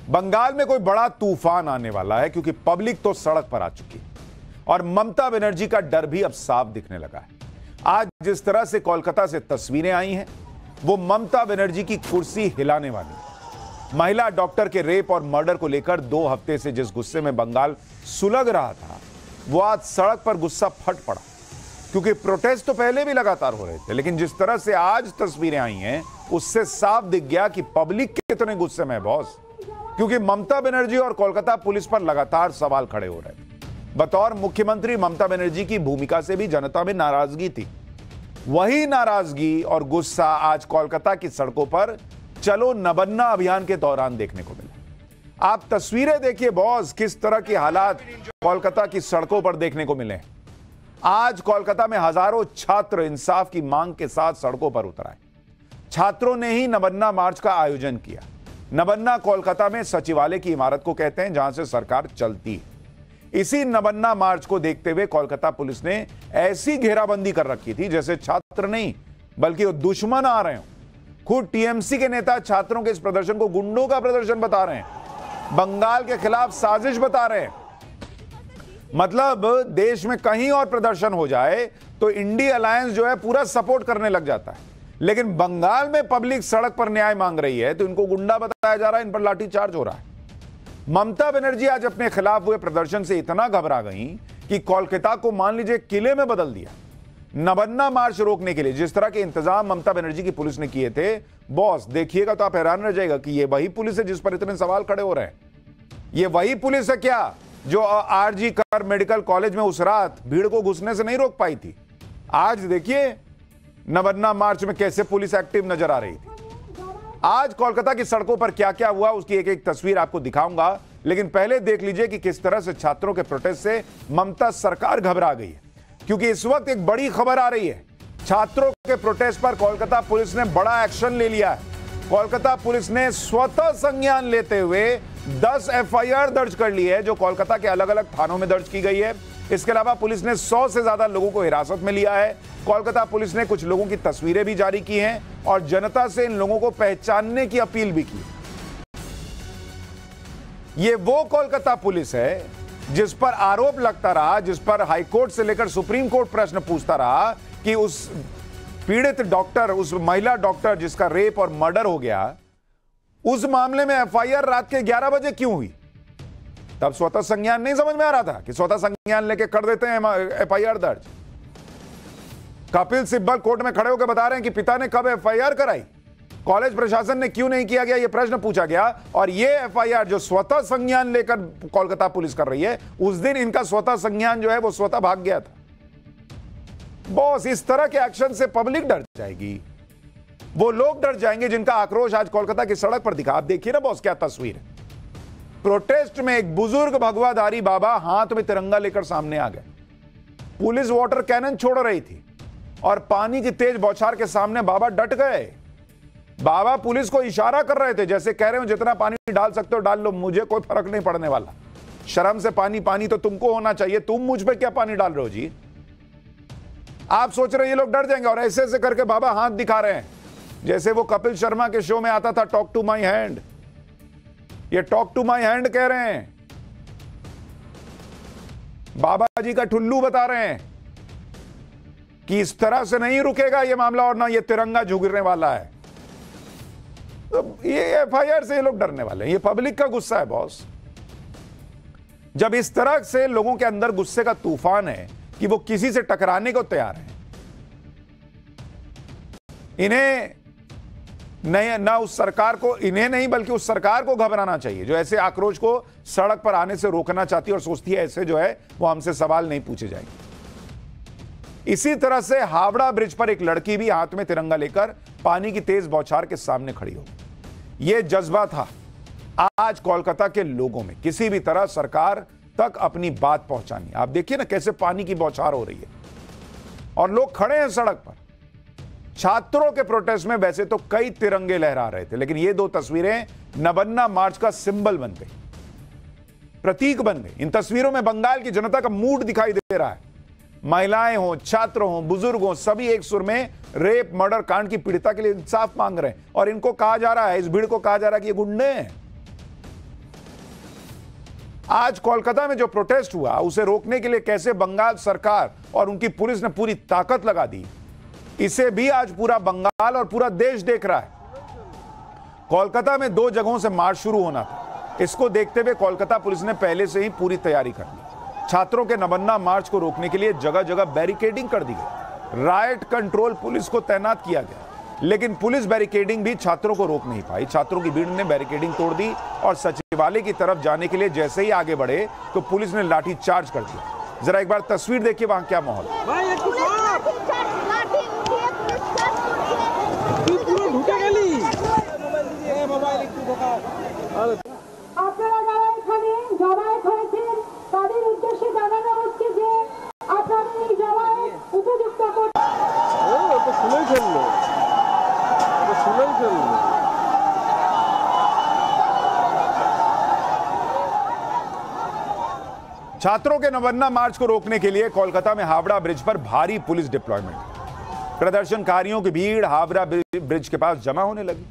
बंगाल में कोई बड़ा तूफान आने वाला है क्योंकि पब्लिक तो सड़क पर आ चुकी है और ममता बनर्जी का डर भी अब साफ दिखने लगा है। आज जिस तरह से कोलकाता से तस्वीरें आई हैं, वो ममता बनर्जी की कुर्सी हिलाने वाली है। महिला डॉक्टर के रेप और मर्डर को लेकर 2 हफ्ते से जिस गुस्से में बंगाल सुलग रहा था, वो आज सड़क पर गुस्सा फट पड़ा। क्योंकि प्रोटेस्ट तो पहले भी लगातार हो रहे थे, लेकिन जिस तरह से आज तस्वीरें आई हैं, उससे साफ दिख गया कि पब्लिक कितने गुस्से में है बॉस। क्योंकि ममता बनर्जी और कोलकाता पुलिस पर लगातार सवाल खड़े हो रहे थे। बतौर मुख्यमंत्री ममता बनर्जी की भूमिका से भी जनता में नाराजगी थी। वही नाराजगी और गुस्सा आज कोलकाता की सड़कों पर चलो नबन्ना अभियान के दौरान देखने को मिला। आप तस्वीरें देखिए बॉस, किस तरह के हालात कोलकाता की सड़कों पर देखने को मिले। आज कोलकाता में हजारों छात्र इंसाफ की मांग के साथ सड़कों पर उतर आए। छात्रों ने ही नबन्ना मार्च का आयोजन किया। नबन्ना कोलकाता में सचिवालय की इमारत को कहते हैं, जहां से सरकार चलती है। इसी नबन्ना मार्च को देखते हुए कोलकाता पुलिस ने ऐसी घेराबंदी कर रखी थी जैसे छात्र नहीं बल्कि वो दुश्मन आ रहे हो। खुद टीएमसी के नेता छात्रों के इस प्रदर्शन को गुंडों का प्रदर्शन बता रहे हैं, बंगाल के खिलाफ साजिश बता रहे हैं। मतलब देश में कहीं और प्रदर्शन हो जाए तो इंडिया अलायंस जो है पूरा सपोर्ट करने लग जाता है, लेकिन बंगाल में पब्लिक सड़क पर न्याय मांग रही है तो इनको गुंडा बताया जा रहा है, इन पर लाठीचार्ज हो रहा है। ममता बनर्जी आज अपने खिलाफ हुए प्रदर्शन से इतना घबरा गई कि कोलकाता को मान लीजिए किले में बदल दिया। नबन्ना मार्च रोकने के लिए जिस तरह के इंतजाम ममता बनर्जी की पुलिस ने किए थे बॉस, देखिएगा तो आप हैरान रह जाएगा कि ये वही पुलिस है जिस पर इतने सवाल खड़े हो रहे हैं। ये वही पुलिस है क्या जो आरजी कर मेडिकल कॉलेज में उस रात भीड़ को घुसने से नहीं रोक पाई थी। आज देखिए नबन्ना मार्च में कैसे पुलिस एक्टिव नजर आ रही थी। आज कोलकाता की सड़कों पर क्या क्या हुआ उसकी एक एक तस्वीर आपको दिखाऊंगा, लेकिन पहले देख लीजिए कि किस तरह से छात्रों के प्रोटेस्ट से ममता सरकार घबरा गई है। क्योंकि इस वक्त एक बड़ी खबर आ रही है, छात्रों के प्रोटेस्ट पर कोलकाता पुलिस ने बड़ा एक्शन ले लिया है। कोलकाता पुलिस ने स्वतः संज्ञान लेते हुए 10 एफआईआर दर्ज कर ली है, जो कोलकाता के अलग अलग थानों में दर्ज की गई है। इसके अलावा पुलिस ने 100 से ज्यादा लोगों को हिरासत में लिया है। कोलकाता पुलिस ने कुछ लोगों की तस्वीरें भी जारी की हैं और जनता से इन लोगों को पहचानने की अपील भी की। ये वो कोलकाता पुलिस है जिस पर आरोप लगता रहा, जिस पर हाईकोर्ट से लेकर सुप्रीम कोर्ट प्रश्न पूछता रहा कि उस पीड़ित डॉक्टर, उस महिला डॉक्टर जिसका रेप और मर्डर हो गया, उस मामले में एफआईआर रात के 11 बजे क्यों हुई। तब स्वतः संज्ञान नहीं समझ में आ रहा था कि स्वतः संज्ञान लेके कर देते हैं एफआईआर दर्ज। कपिल सिब्बल कोर्ट में खड़े होकर बता रहे हैं कि पिता ने कब एफआईआर कराई, कॉलेज प्रशासन ने क्यों नहीं किया गया, यह प्रश्न पूछा गया। और यह एफआईआर जो स्वतः संज्ञान लेकर कोलकाता पुलिस कर रही है, उस दिन इनका स्वतः संज्ञान जो है वो स्वतः भाग गया था। बॉस, इस तरह के एक्शन से पब्लिक डर जाएगी। वो लोग डर जाएंगे जिनका आक्रोश आज कोलकाता की सड़क पर दिखा। आप देखिए ना बॉस, क्या तस्वीर है। प्रोटेस्ट में एक बुजुर्ग भगवाधारी बाबा हाथ में तिरंगा लेकर सामने आ गए। पुलिस वाटर कैनन छोड़ रही थी और पानी की तेज बौछार के सामने बाबा डट गए। बाबा पुलिस को इशारा कर रहे थे, जैसे कह रहे हो जितना पानी डाल सकते हो डाल लो, मुझे कोई फर्क नहीं पड़ने वाला। शर्म से पानी पानी तो तुमको होना चाहिए, तुम मुझ पे क्या पानी डाल रहे हो जी। आप सोच रहे ये लोग डर जाएंगे, और ऐसे ऐसे करके बाबा हाथ दिखा रहे हैं जैसे वो कपिल शर्मा के शो में आता था, टॉक टू माई हैंड। ये टॉक टू माई हैंड कह रहे हैं, बाबा जी का ठुल्लू बता रहे हैं कि इस तरह से नहीं रुकेगा ये मामला और ना ये तिरंगा झुकने वाला है। तो ये एफआईआर से ये लोग डरने वाले हैं। ये पब्लिक का गुस्सा है बॉस। जब इस तरह से लोगों के अंदर गुस्से का तूफान है कि वो किसी से टकराने को तैयार हैं, इन्हें नहीं, ना उस सरकार को, इन्हें नहीं बल्कि उस सरकार को घबराना चाहिए जो ऐसे आक्रोश को सड़क पर आने से रोकना चाहती है और सोचती है ऐसे जो है वो हमसे सवाल नहीं पूछे जाएंगे। इसी तरह से हावड़ा ब्रिज पर एक लड़की भी हाथ में तिरंगा लेकर पानी की तेज बौछार के सामने खड़ी हो। यह जज्बा था आज कोलकाता के लोगों में, किसी भी तरह सरकार तक अपनी बात पहुंचानी। आप देखिए ना कैसे पानी की बौछार हो रही है और लोग खड़े हैं सड़क पर। छात्रों के प्रोटेस्ट में वैसे तो कई तिरंगे लहरा रहे थे, लेकिन ये 2 तस्वीरें नबन्ना मार्च का सिंबल बन गई, प्रतीक बन गई। इन तस्वीरों में बंगाल की जनता का मूड दिखाई दे रहा है। महिलाएं हों, छात्र हों, बुजुर्ग हों, सभी एक सुर में रेप मर्डर कांड की पीड़िता के लिए इंसाफ मांग रहे हैं। और इनको कहा जा रहा है, इस भीड़ को कहा जा रहा है कि ये गुंडे हैं। आज कोलकाता में जो प्रोटेस्ट हुआ उसे रोकने के लिए कैसे बंगाल सरकार और उनकी पुलिस ने पूरी ताकत लगा दी, इसे भी आज पूरा बंगाल और पूरा देश देख रहा है। कोलकाता में 2 जगहों से मार्च शुरू होना था। इसको देखते हुए कोलकाता पुलिस ने पहले से ही पूरी तैयारी कर ली। छात्रों के नबन्ना मार्च को रोकने के लिए जगह जगह बैरिकेडिंग कर दी गई, राइट कंट्रोल पुलिस को तैनात किया गया, लेकिन पुलिस बैरिकेडिंग भी छात्रों को रोक नहीं पाई। छात्रों की भीड़ ने बैरिकेडिंग तोड़ दी और सचिवालय की तरफ जाने के लिए जैसे ही आगे बढ़े तो पुलिस ने लाठी चार्ज कर दिया। जरा एक बार तस्वीर देखिए वहां क्या माहौल छात्रों के नबन्ना मार्च को रोकने के लिए कोलकाता में हावड़ा ब्रिज पर भारी पुलिस डिप्लॉयमेंट। प्रदर्शनकारियों की भीड़ हावड़ा ब्रिज के पास जमा होने लगी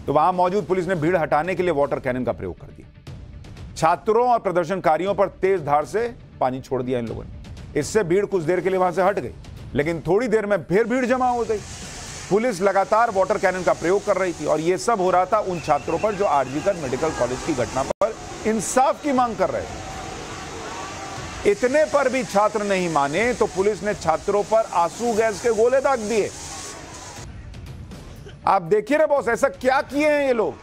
तो वहां मौजूद पुलिस ने भीड़ हटाने के लिए वाटर कैनन का प्रयोग कर दिया। छात्रों और प्रदर्शनकारियों पर तेज धार से पानी छोड़ दिया इन लोगों ने। इससे भीड़ कुछ देर के लिए वहां से हट गई, लेकिन थोड़ी देर में फिर भीड़ जमा हो गई। पुलिस लगातार वाटर कैनन का प्रयोग कर रही थी और यह सब हो रहा था उन छात्रों पर जो आरजीकर मेडिकल कॉलेज की घटना पर इंसाफ की मांग कर रहे थे। इतने पर भी छात्र नहीं माने तो पुलिस ने छात्रों पर आंसू गैस के गोले दाग दिए। आप देखिए ना बॉस, ऐसा क्या किए हैं ये लोग,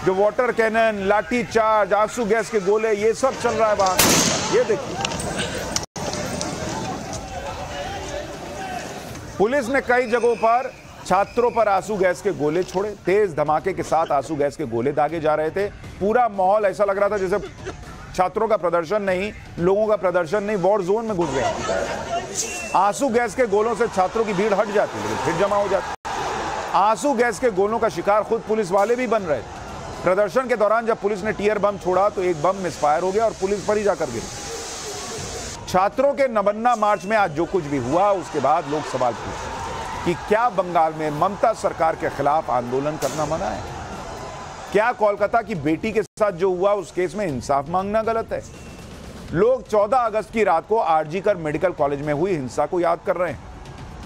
जो वाटर कैनन, लाठी चार्ज, आंसू गैस के गोले, ये सब चल रहा है वहां। ये देखिए, पुलिस ने कई जगहों पर छात्रों पर आंसू गैस के गोले छोड़े। तेज धमाके के साथ आंसू गैस के गोले दागे जा रहे थे। पूरा माहौल ऐसा लग रहा था जैसे छात्रों का प्रदर्शन नहीं, लोगों का प्रदर्शन नहीं, वॉर जोन में घुस गए। आंसू गैस के गोलों से छात्रों की भीड़ हट जाती है, फिर जमा हो जाती। आंसू गैस के गोलों का शिकार खुद पुलिस वाले भी बन रहे थे। प्रदर्शन के दौरान जब पुलिस ने टीयर बम छोड़ा तो एक बम मिसफायर हो गया और पुलिस पर ही जाकर गिरा। छात्रों के नबन्ना मार्च में आज जो कुछ भी हुआ उसके बाद लोग सवाल पूछे कि क्या बंगाल में ममता सरकार के खिलाफ आंदोलन करना मना है? क्या कोलकाता की बेटी के साथ जो हुआ उस केस में इंसाफ मांगना गलत है? लोग 14 अगस्त की रात को आरजीकर मेडिकल कॉलेज में हुई हिंसा को याद कर रहे हैं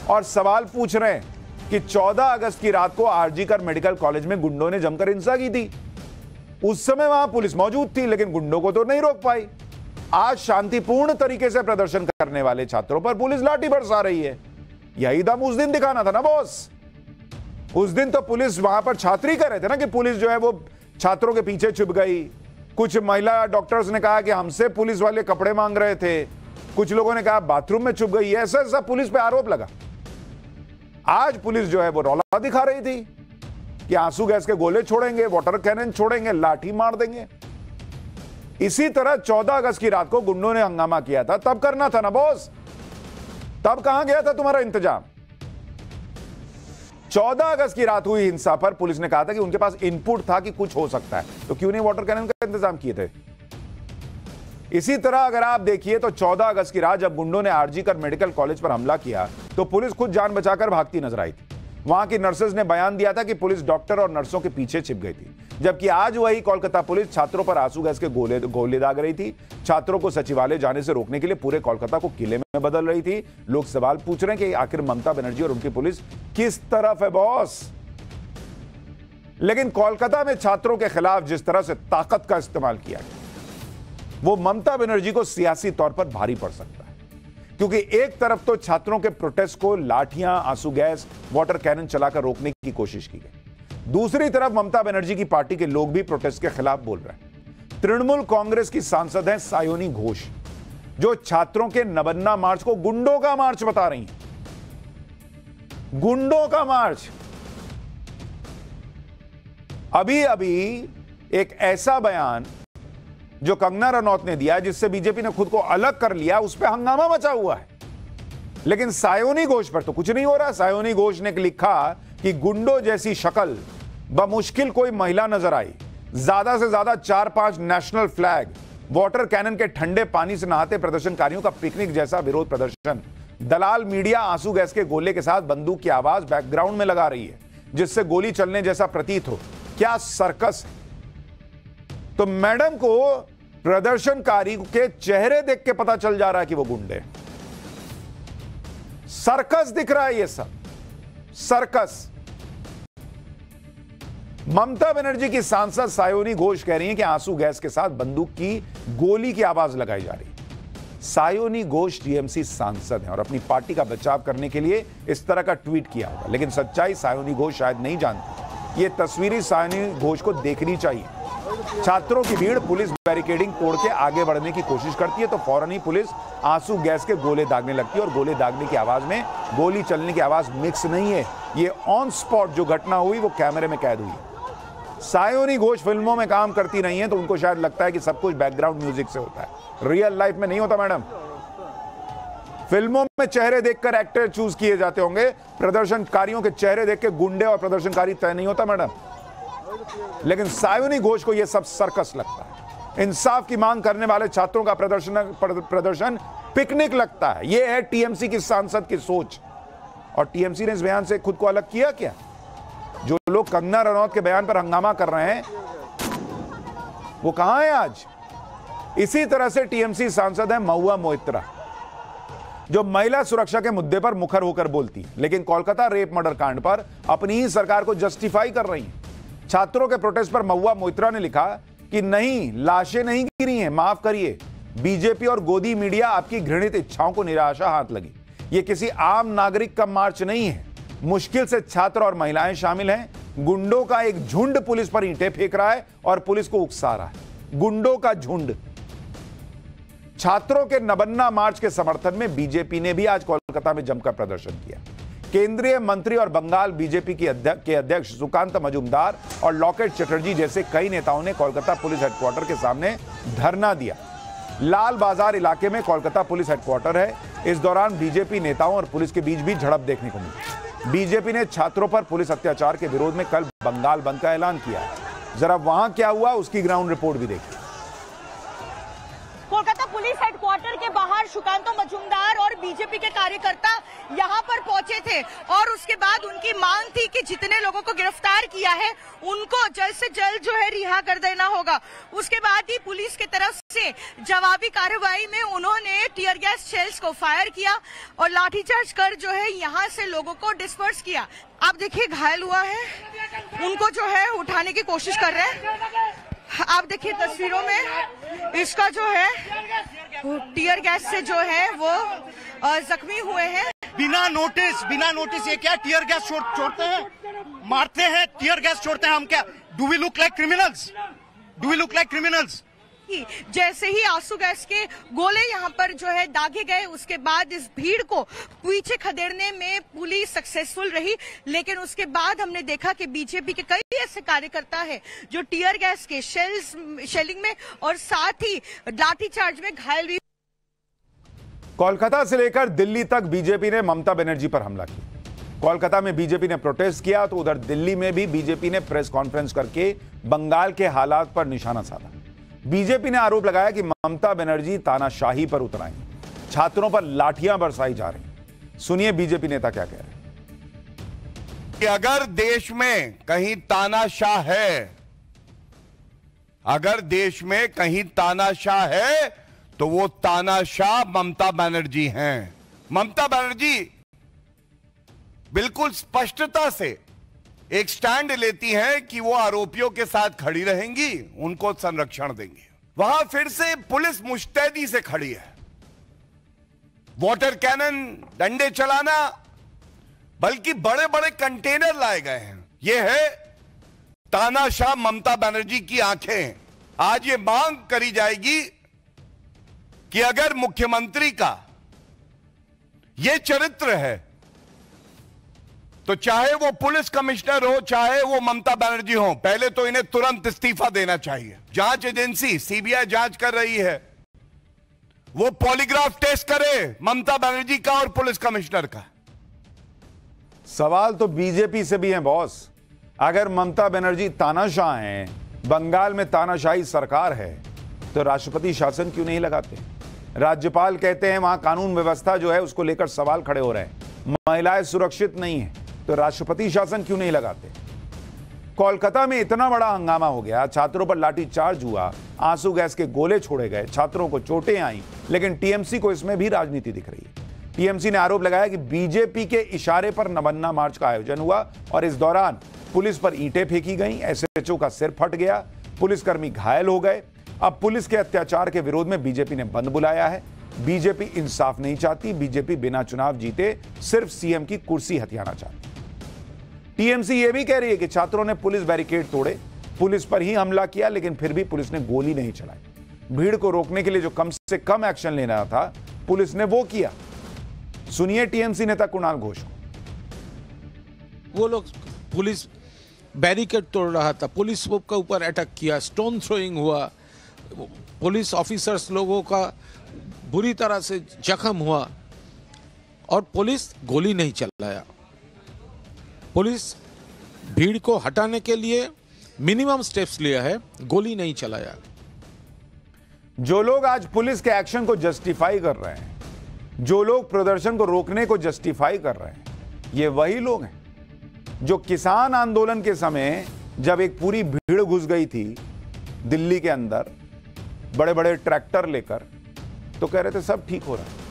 और सवाल पूछ रहे हैं कि 14 अगस्त की रात को आरजीकर मेडिकल कॉलेज में गुंडों ने जमकर हिंसा की थी। उस समय वहां पुलिस मौजूद थी, लेकिन गुंडों को तो नहीं रोक पाई। आज शांतिपूर्ण तरीके से प्रदर्शन करने वाले छात्रों पर पुलिस लाठी बरसा रही है। यही दम उस दिन दिखाना था ना बॉस। उस दिन तो पुलिस वहां पर छात्री कर रहे थे ना कि पुलिस जो है वो छात्रों के पीछे छुप गई। कुछ महिला डॉक्टर्स ने कहा कि हमसे पुलिस वाले कपड़े मांग रहे थे, कुछ लोगों ने कहा बाथरूम में छुप गई। ऐसा ऐसा पुलिस पे आरोप लगा। आज पुलिस जो है वो रौला दिखा रही थी कि आंसू गैस के गोले छोड़ेंगे, वाटर कैनन छोड़ेंगे, लाठी मार देंगे। इसी तरह 14 अगस्त की रात को गुंडों ने हंगामा किया था, तब करना था ना बॉस। तब कहां गया था तुम्हारा इंतजाम? 14 अगस्त की रात हुई हिंसा पर पुलिस ने कहा था कि उनके पास इनपुट था कि कुछ हो सकता है, तो क्यों नहीं वाटर कैनन का इंतजाम किए थे? इसी तरह अगर आप देखिए तो 14 अगस्त की रात जब गुंडों ने आरजीकर मेडिकल कॉलेज पर हमला किया तो पुलिस खुद जान बचाकर भागती नजर आई थी। वहां की नर्सेज ने बयान दिया था कि पुलिस डॉक्टर और नर्सों के पीछे छिप गई थी, जबकि आज वही कोलकाता पुलिस छात्रों पर आंसू गैस के गोले दाग रही थी। छात्रों को सचिवालय जाने से रोकने के लिए पूरे कोलकाता को किले में बदल रही थी। लोग सवाल पूछ रहे हैं कि आखिर ममता बनर्जी और उनकी पुलिस किस तरफ है बॉस? लेकिन कोलकाता में छात्रों के खिलाफ जिस तरह से ताकत का इस्तेमाल किया गया वो ममता बनर्जी को सियासी तौर पर भारी पड़ सकता है, क्योंकि एक तरफ तो छात्रों के प्रोटेस्ट को लाठियां, आंसू गैस, वाटर कैनन चलाकर रोकने की कोशिश की गई। दूसरी तरफ ममता बनर्जी की पार्टी के लोग भी प्रोटेस्ट के खिलाफ बोल रहे हैं। तृणमूल कांग्रेस की सांसद हैं सायोनी घोष, जो छात्रों के नबन्ना मार्च को गुंडों का मार्च बता रही हैं। गुंडों का मार्च। अभी अभी एक ऐसा बयान जो कंगना रनौत ने दिया जिससे बीजेपी ने खुद को अलग कर लिया, उस पर हंगामा मचा हुआ है। लेकिन सायोनी घोष पर तो कुछ नहीं हो रहा। सायोनी घोष ने लिखा कि गुंडों जैसी शक्ल बमुश्किल कोई महिला नजर आई। ज्यादा से ज्यादा 4-5 नेशनल फ्लैग, वाटर कैनन के ठंडे पानी से नहाते प्रदर्शनकारियों का पिकनिक जैसा विरोध प्रदर्शन। दलाल मीडिया आंसू गैस के गोले के साथ बंदूक की आवाज बैकग्राउंड में लगा रही है जिससे गोली चलने जैसा प्रतीत हो। क्या सर्कस है। तो मैडम को प्रदर्शनकारी के चेहरे देख के पता चल जा रहा है कि वो गुंडे। सर्कस दिख रहा है ये सब, सर्कस। ममता बनर्जी की सांसद सायोनी घोष कह रही हैं कि आंसू गैस के साथ बंदूक की गोली की आवाज लगाई जा रही है। सायोनी घोष टीएमसी सांसद हैं और अपनी पार्टी का बचाव करने के लिए इस तरह का ट्वीट किया होगा, लेकिन सच्चाई सायोनी घोष शायद नहीं जानती। ये तस्वीरें सायोनी घोष को देखनी चाहिए। छात्रों की भीड़ पुलिस बैरिकेडिंग तोड़ के आगे बढ़ने की कोशिश करती है तो फौरन ही पुलिस आंसू गैस के गोले दागने लगती है और गोले दागने की आवाज में गोली चलने की आवाज मिक्स नहीं है। ये ऑन स्पॉट जो घटना हुई वो कैमरे में कैद हुई है। सायोनी घोष फिल्मों में काम करती नहीं है तो उनको शायद लगता है कि सब कुछ बैकग्राउंड म्यूजिक से होता है। रियल लाइफ में नहीं होता मैडम। फिल्मों में चेहरे देखकर एक्टर चूज किए जाते होंगे, प्रदर्शनकारियों के चेहरे देख के गुंडे और प्रदर्शनकारी तय नहीं होता मैडम। लेकिन सायोनी घोष को यह सब सर्कस लगता है। इंसाफ की मांग करने वाले छात्रों का प्रदर्शन पिकनिक लगता है। यह है टीएमसी की सांसद की सोच। और टीएमसी ने इस बयान से खुद को अलग किया क्या? जो लोग कंगना रनौत के बयान पर हंगामा कर रहे हैं वो कहां है आज? इसी तरह से टीएमसी सांसद है महुआ मोइत्रा, जो महिला सुरक्षा के मुद्दे पर मुखर होकर बोलती है, लेकिन कोलकाता रेप मर्डर कांड पर अपनी ही सरकार को जस्टिफाई कर रही है। छात्रों के प्रोटेस्ट पर महुआ मोइत्रा ने लिखा कि नहीं, लाशें नहीं गिरी हैं, माफ करिए, बीजेपी और गोदी मीडिया आपकी घृणित इच्छाओं को निराशा हाथ लगी। यह किसी आम नागरिक का मार्च नहीं है। मुश्किल से छात्र और महिलाएं शामिल हैं। गुंडों का एक झुंड पुलिस पर ईंटें फेंक रहा है और पुलिस को उकसा रहा है। गुंडों का झुंड। छात्रों के नबन्ना मार्च के समर्थन में बीजेपी ने भी आज कोलकाता में जमकर प्रदर्शन किया। केंद्रीय मंत्री और बंगाल बीजेपी के अध्यक्ष सुकांत मजूमदार और लॉकेट चटर्जी जैसे कई नेताओं ने कोलकाता पुलिस हेडक्वार्टर के सामने धरना दिया। लाल बाजार इलाके में कोलकाता पुलिस हेडक्वार्टर है। इस दौरान बीजेपी नेताओं और पुलिस के बीच भी झड़प देखने को मिली। बीजेपी ने छात्रों पर पुलिस अत्याचार के विरोध में कल बंगाल बंद का ऐलान किया है। जरा वहां क्या हुआ उसकी ग्राउंड रिपोर्ट भी देखिए। कोलकाता पुलिस हेडक्वार्टर के बाहर सुकांत मजूमदार और बीजेपी के कार्यकर्ता यहां पर पहुंचे थे और उसके बाद उनकी मांग थी कि जितने लोगों को गिरफ्तार किया है उनको जल्द से जल्द जो है रिहा कर देना होगा। उसके बाद ही पुलिस की तरफ से जवाबी कार्रवाई में उन्होंने टीयर गैस शेल्स को फायर किया और लाठीचार्ज कर जो है यहां से लोगों को डिस्पर्स किया। आप देखिए घायल हुआ है, उनको जो है उठाने की कोशिश कर रहे हैं। आप देखिए तस्वीरों में इसका जो है टीयर गैस से जो है वो जख्मी हुए हैं। बिना नोटिस ये क्या टीयर गैस छोड़ते हैं, मारते हैं, टीयर गैस छोड़ते हैं। हम क्या do we look like criminals? जैसे ही आंसू गैस के गोले यहाँ पर जो है दागे गए उसके बाद इस भीड़ को पीछे खदेड़ने में पुलिस सक्सेसफुल रही, लेकिन उसके बाद हमने देखा कि बीजेपी के कई ऐसे कार्यकर्ता हैं जो टीयर गैस के शेलिंग में और साथ ही लाठीचार्ज में घायल हुए। कोलकाता से लेकर दिल्ली तक बीजेपी ने ममता बनर्जी पर हमला किया। कोलकाता में बीजेपी ने प्रोटेस्ट किया तो उधर दिल्ली में भी बीजेपी ने प्रेस कॉन्फ्रेंस करके बंगाल के हालात पर निशाना साधा। बीजेपी ने आरोप लगाया कि ममता बनर्जी तानाशाही पर उतर आई, छात्रों पर लाठियां बरसाई जा रही। सुनिए बीजेपी नेता क्या कह रहे हैं। कि अगर देश में कहीं तानाशाह है, अगर देश में कहीं तानाशाह है तो वो तानाशाह ममता बनर्जी हैं। ममता बनर्जी बिल्कुल स्पष्टता से एक स्टैंड लेती है कि वो आरोपियों के साथ खड़ी रहेंगी, उनको संरक्षण देंगे। वहां फिर से पुलिस मुस्तैदी से खड़ी है। वाटर कैनन, डंडे चलाना, बल्कि बड़े बड़े कंटेनर लाए गए हैं। ये है तानाशाह ममता बनर्जी की आंखें। आज ये मांग करी जाएगी कि अगर मुख्यमंत्री का ये चरित्र है तो चाहे वो पुलिस कमिश्नर हो, चाहे वो ममता बनर्जी हो, पहले तो इन्हें तुरंत इस्तीफा देना चाहिए। जांच एजेंसी सीबीआई जांच कर रही है, वो पॉलीग्राफ टेस्ट करे ममता बनर्जी का और पुलिस कमिश्नर का। सवाल तो बीजेपी से भी है बॉस। अगर ममता बनर्जी तानाशाह हैं, बंगाल में तानाशाही सरकार है, तो राष्ट्रपति शासन क्यों नहीं लगाते? राज्यपाल कहते हैं वहां कानून व्यवस्था जो है उसको लेकर सवाल खड़े हो रहे हैं, महिलाएं सुरक्षित नहीं है, तो राष्ट्रपति शासन क्यों नहीं लगाते? कोलकाता में इतना बड़ा हंगामा हो गया, छात्रों पर लाठीचार्ज हुआ, आंसू गैस के गोले छोड़े गए, छात्रों को चोटें आई, लेकिन टीएमसी को इसमें भी राजनीति दिख रही है। टीएमसी ने आरोप लगाया कि बीजेपी के इशारे पर नबन्ना मार्च का आयोजन हुआ और इस दौरान पुलिस पर ईंटें फेंकी गईं, एसएचओ का सिर फट गया, पुलिसकर्मी घायल हो गए। अब पुलिस के अत्याचार के विरोध में बीजेपी ने बंद बुलाया है। बीजेपी इंसाफ नहीं चाहती, बीजेपी बिना चुनाव जीते सिर्फ सीएम की कुर्सी हथियाना चाहती। टीएमसी यह भी कह रही है कि छात्रों ने पुलिस बैरिकेड तोड़े, पुलिस पर ही हमला किया, लेकिन फिर भी पुलिस ने गोली नहीं चलाई। भीड़ को रोकने के लिए जो कम से कम एक्शन लेना था, पुलिस ने वो किया। सुनिए टीएमसी नेता कुणाल घोष को। वो लोग पुलिस बैरिकेड तोड़ रहा था, पुलिस के ऊपर अटैक किया, स्टोन थ्रोइंग हुआ, पुलिस ऑफिसर्स लोगों का बुरी तरह से जख्म हुआ और पुलिस गोली नहीं चलाया। पुलिस भीड़ को हटाने के लिए मिनिमम स्टेप्स लिया है, गोली नहीं चलाया। जो लोग आज पुलिस के एक्शन को जस्टिफाई कर रहे हैं, जो लोग प्रदर्शन को रोकने को जस्टिफाई कर रहे हैं, ये वही लोग हैं जो किसान आंदोलन के समय जब एक पूरी भीड़ घुस गई थी दिल्ली के अंदर बड़े बड़े ट्रैक्टर लेकर, तो कह रहे थे सब ठीक हो रहा है।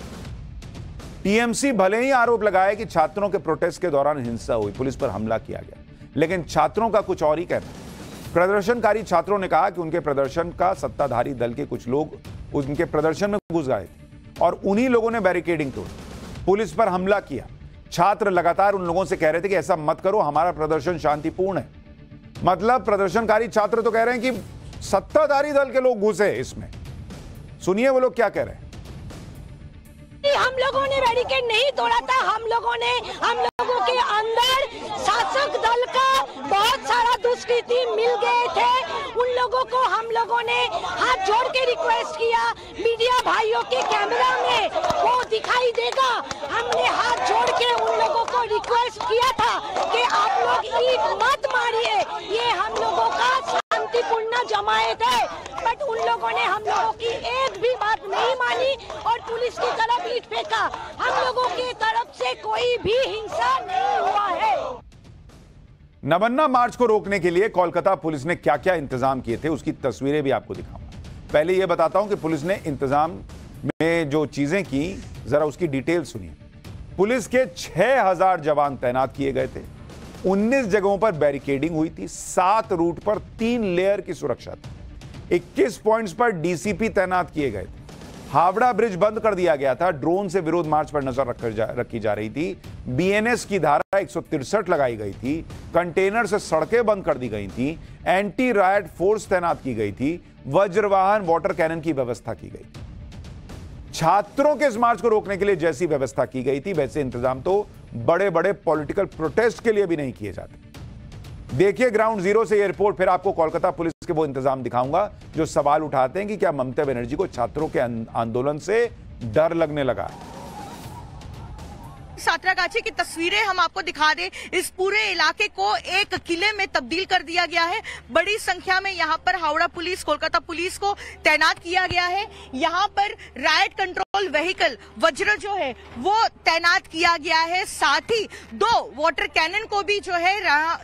टीएमसी भले ही आरोप लगाए कि छात्रों के प्रोटेस्ट के दौरान हिंसा हुई, पुलिस पर हमला किया गया, लेकिन छात्रों का कुछ और ही कहना है। प्रदर्शनकारी छात्रों ने कहा कि उनके प्रदर्शन का सत्ताधारी दल के कुछ लोग उनके प्रदर्शन में घुस गए थे और उन्हीं लोगों ने बैरिकेडिंग तोड़ी, पुलिस पर हमला किया। छात्र लगातार उन लोगों से कह रहे थे कि ऐसा मत करो, हमारा प्रदर्शन शांतिपूर्ण है। मतलब प्रदर्शनकारी छात्र तो कह रहे हैं कि सत्ताधारी दल के लोग घुसे इसमें। सुनिए वो लोग क्या कह रहे हैं। हम लोगों ने बैरिकेड नहीं तोड़ा था, हम लोगों के अंदर शासक दल का बहुत सारा दुष्कृति मिल गए थे। उन लोगों को हम लोगों ने हाथ जोड़ के रिक्वेस्ट किया, मीडिया भाइयों के कैमरा में वो दिखाई देगा, हमने हाथ जोड़ के उन लोगों को रिक्वेस्ट किया था कि आप लोग ईंट मत मारिए, ये हम लोगों का शांतिपूर्ण जमायत है। बट उन लोगों ने हम लोगों की एक भी बात नहीं मानी और पुलिस की तरफ ईंट फेंका। हम लोगों की तरफ से कोई भी हिंसा नहीं हुआ है। नबन्ना मार्च को रोकने के लिए कोलकाता पुलिस ने क्या क्या इंतजाम किए थे, उसकी तस्वीरें भी आपको दिखाऊंगा। पहले यह बताता हूं कि पुलिस ने इंतजाम में जो चीजें की, जरा उसकी डिटेल सुनिए। पुलिस के 6000 जवान तैनात किए गए थे, 19 जगहों पर बैरिकेडिंग हुई थी, 7 रूट पर 3 लेयर की सुरक्षा थी, 21 पॉइंट्स पर डीसीपी तैनात किए गए थे। हावड़ा ब्रिज बंद कर दिया गया था, ड्रोन से विरोध मार्च पर नजर रखी जा रही थी, बीएनएस की धारा 163 लगाई गई थी, कंटेनर से सड़कें बंद कर दी गई थी, एंटी रायट फोर्स तैनात की गई थी, वज्रवाहन वाटर कैनन की व्यवस्था की गई थी। छात्रों के इस मार्च को रोकने के लिए जैसी व्यवस्था की गई थी, वैसे इंतजाम तो बड़े बड़े पॉलिटिकल प्रोटेस्ट के लिए भी नहीं किए जाते। देखिए ग्राउंड जीरो से यह रिपोर्ट, फिर आपको कोलकाता पुलिस के वो इंतजाम दिखाऊंगा जो सवाल उठाते हैं कि क्या ममता बनर्जी को छात्रों के आंदोलन से डर लगने लगा है। सातरागाछी की तस्वीरें हम आपको दिखा दें। इस पूरे इलाके को एक किले में तब्दील कर दिया गया है। बड़ी संख्या में यहाँ पर हावड़ा पुलिस, कोलकाता पुलिस को तैनात किया गया है। यहाँ पर राइट कंट्रोल व्हीकल वज्र जो है वो तैनात किया गया है। साथ ही 2 वाटर कैनन को भी जो है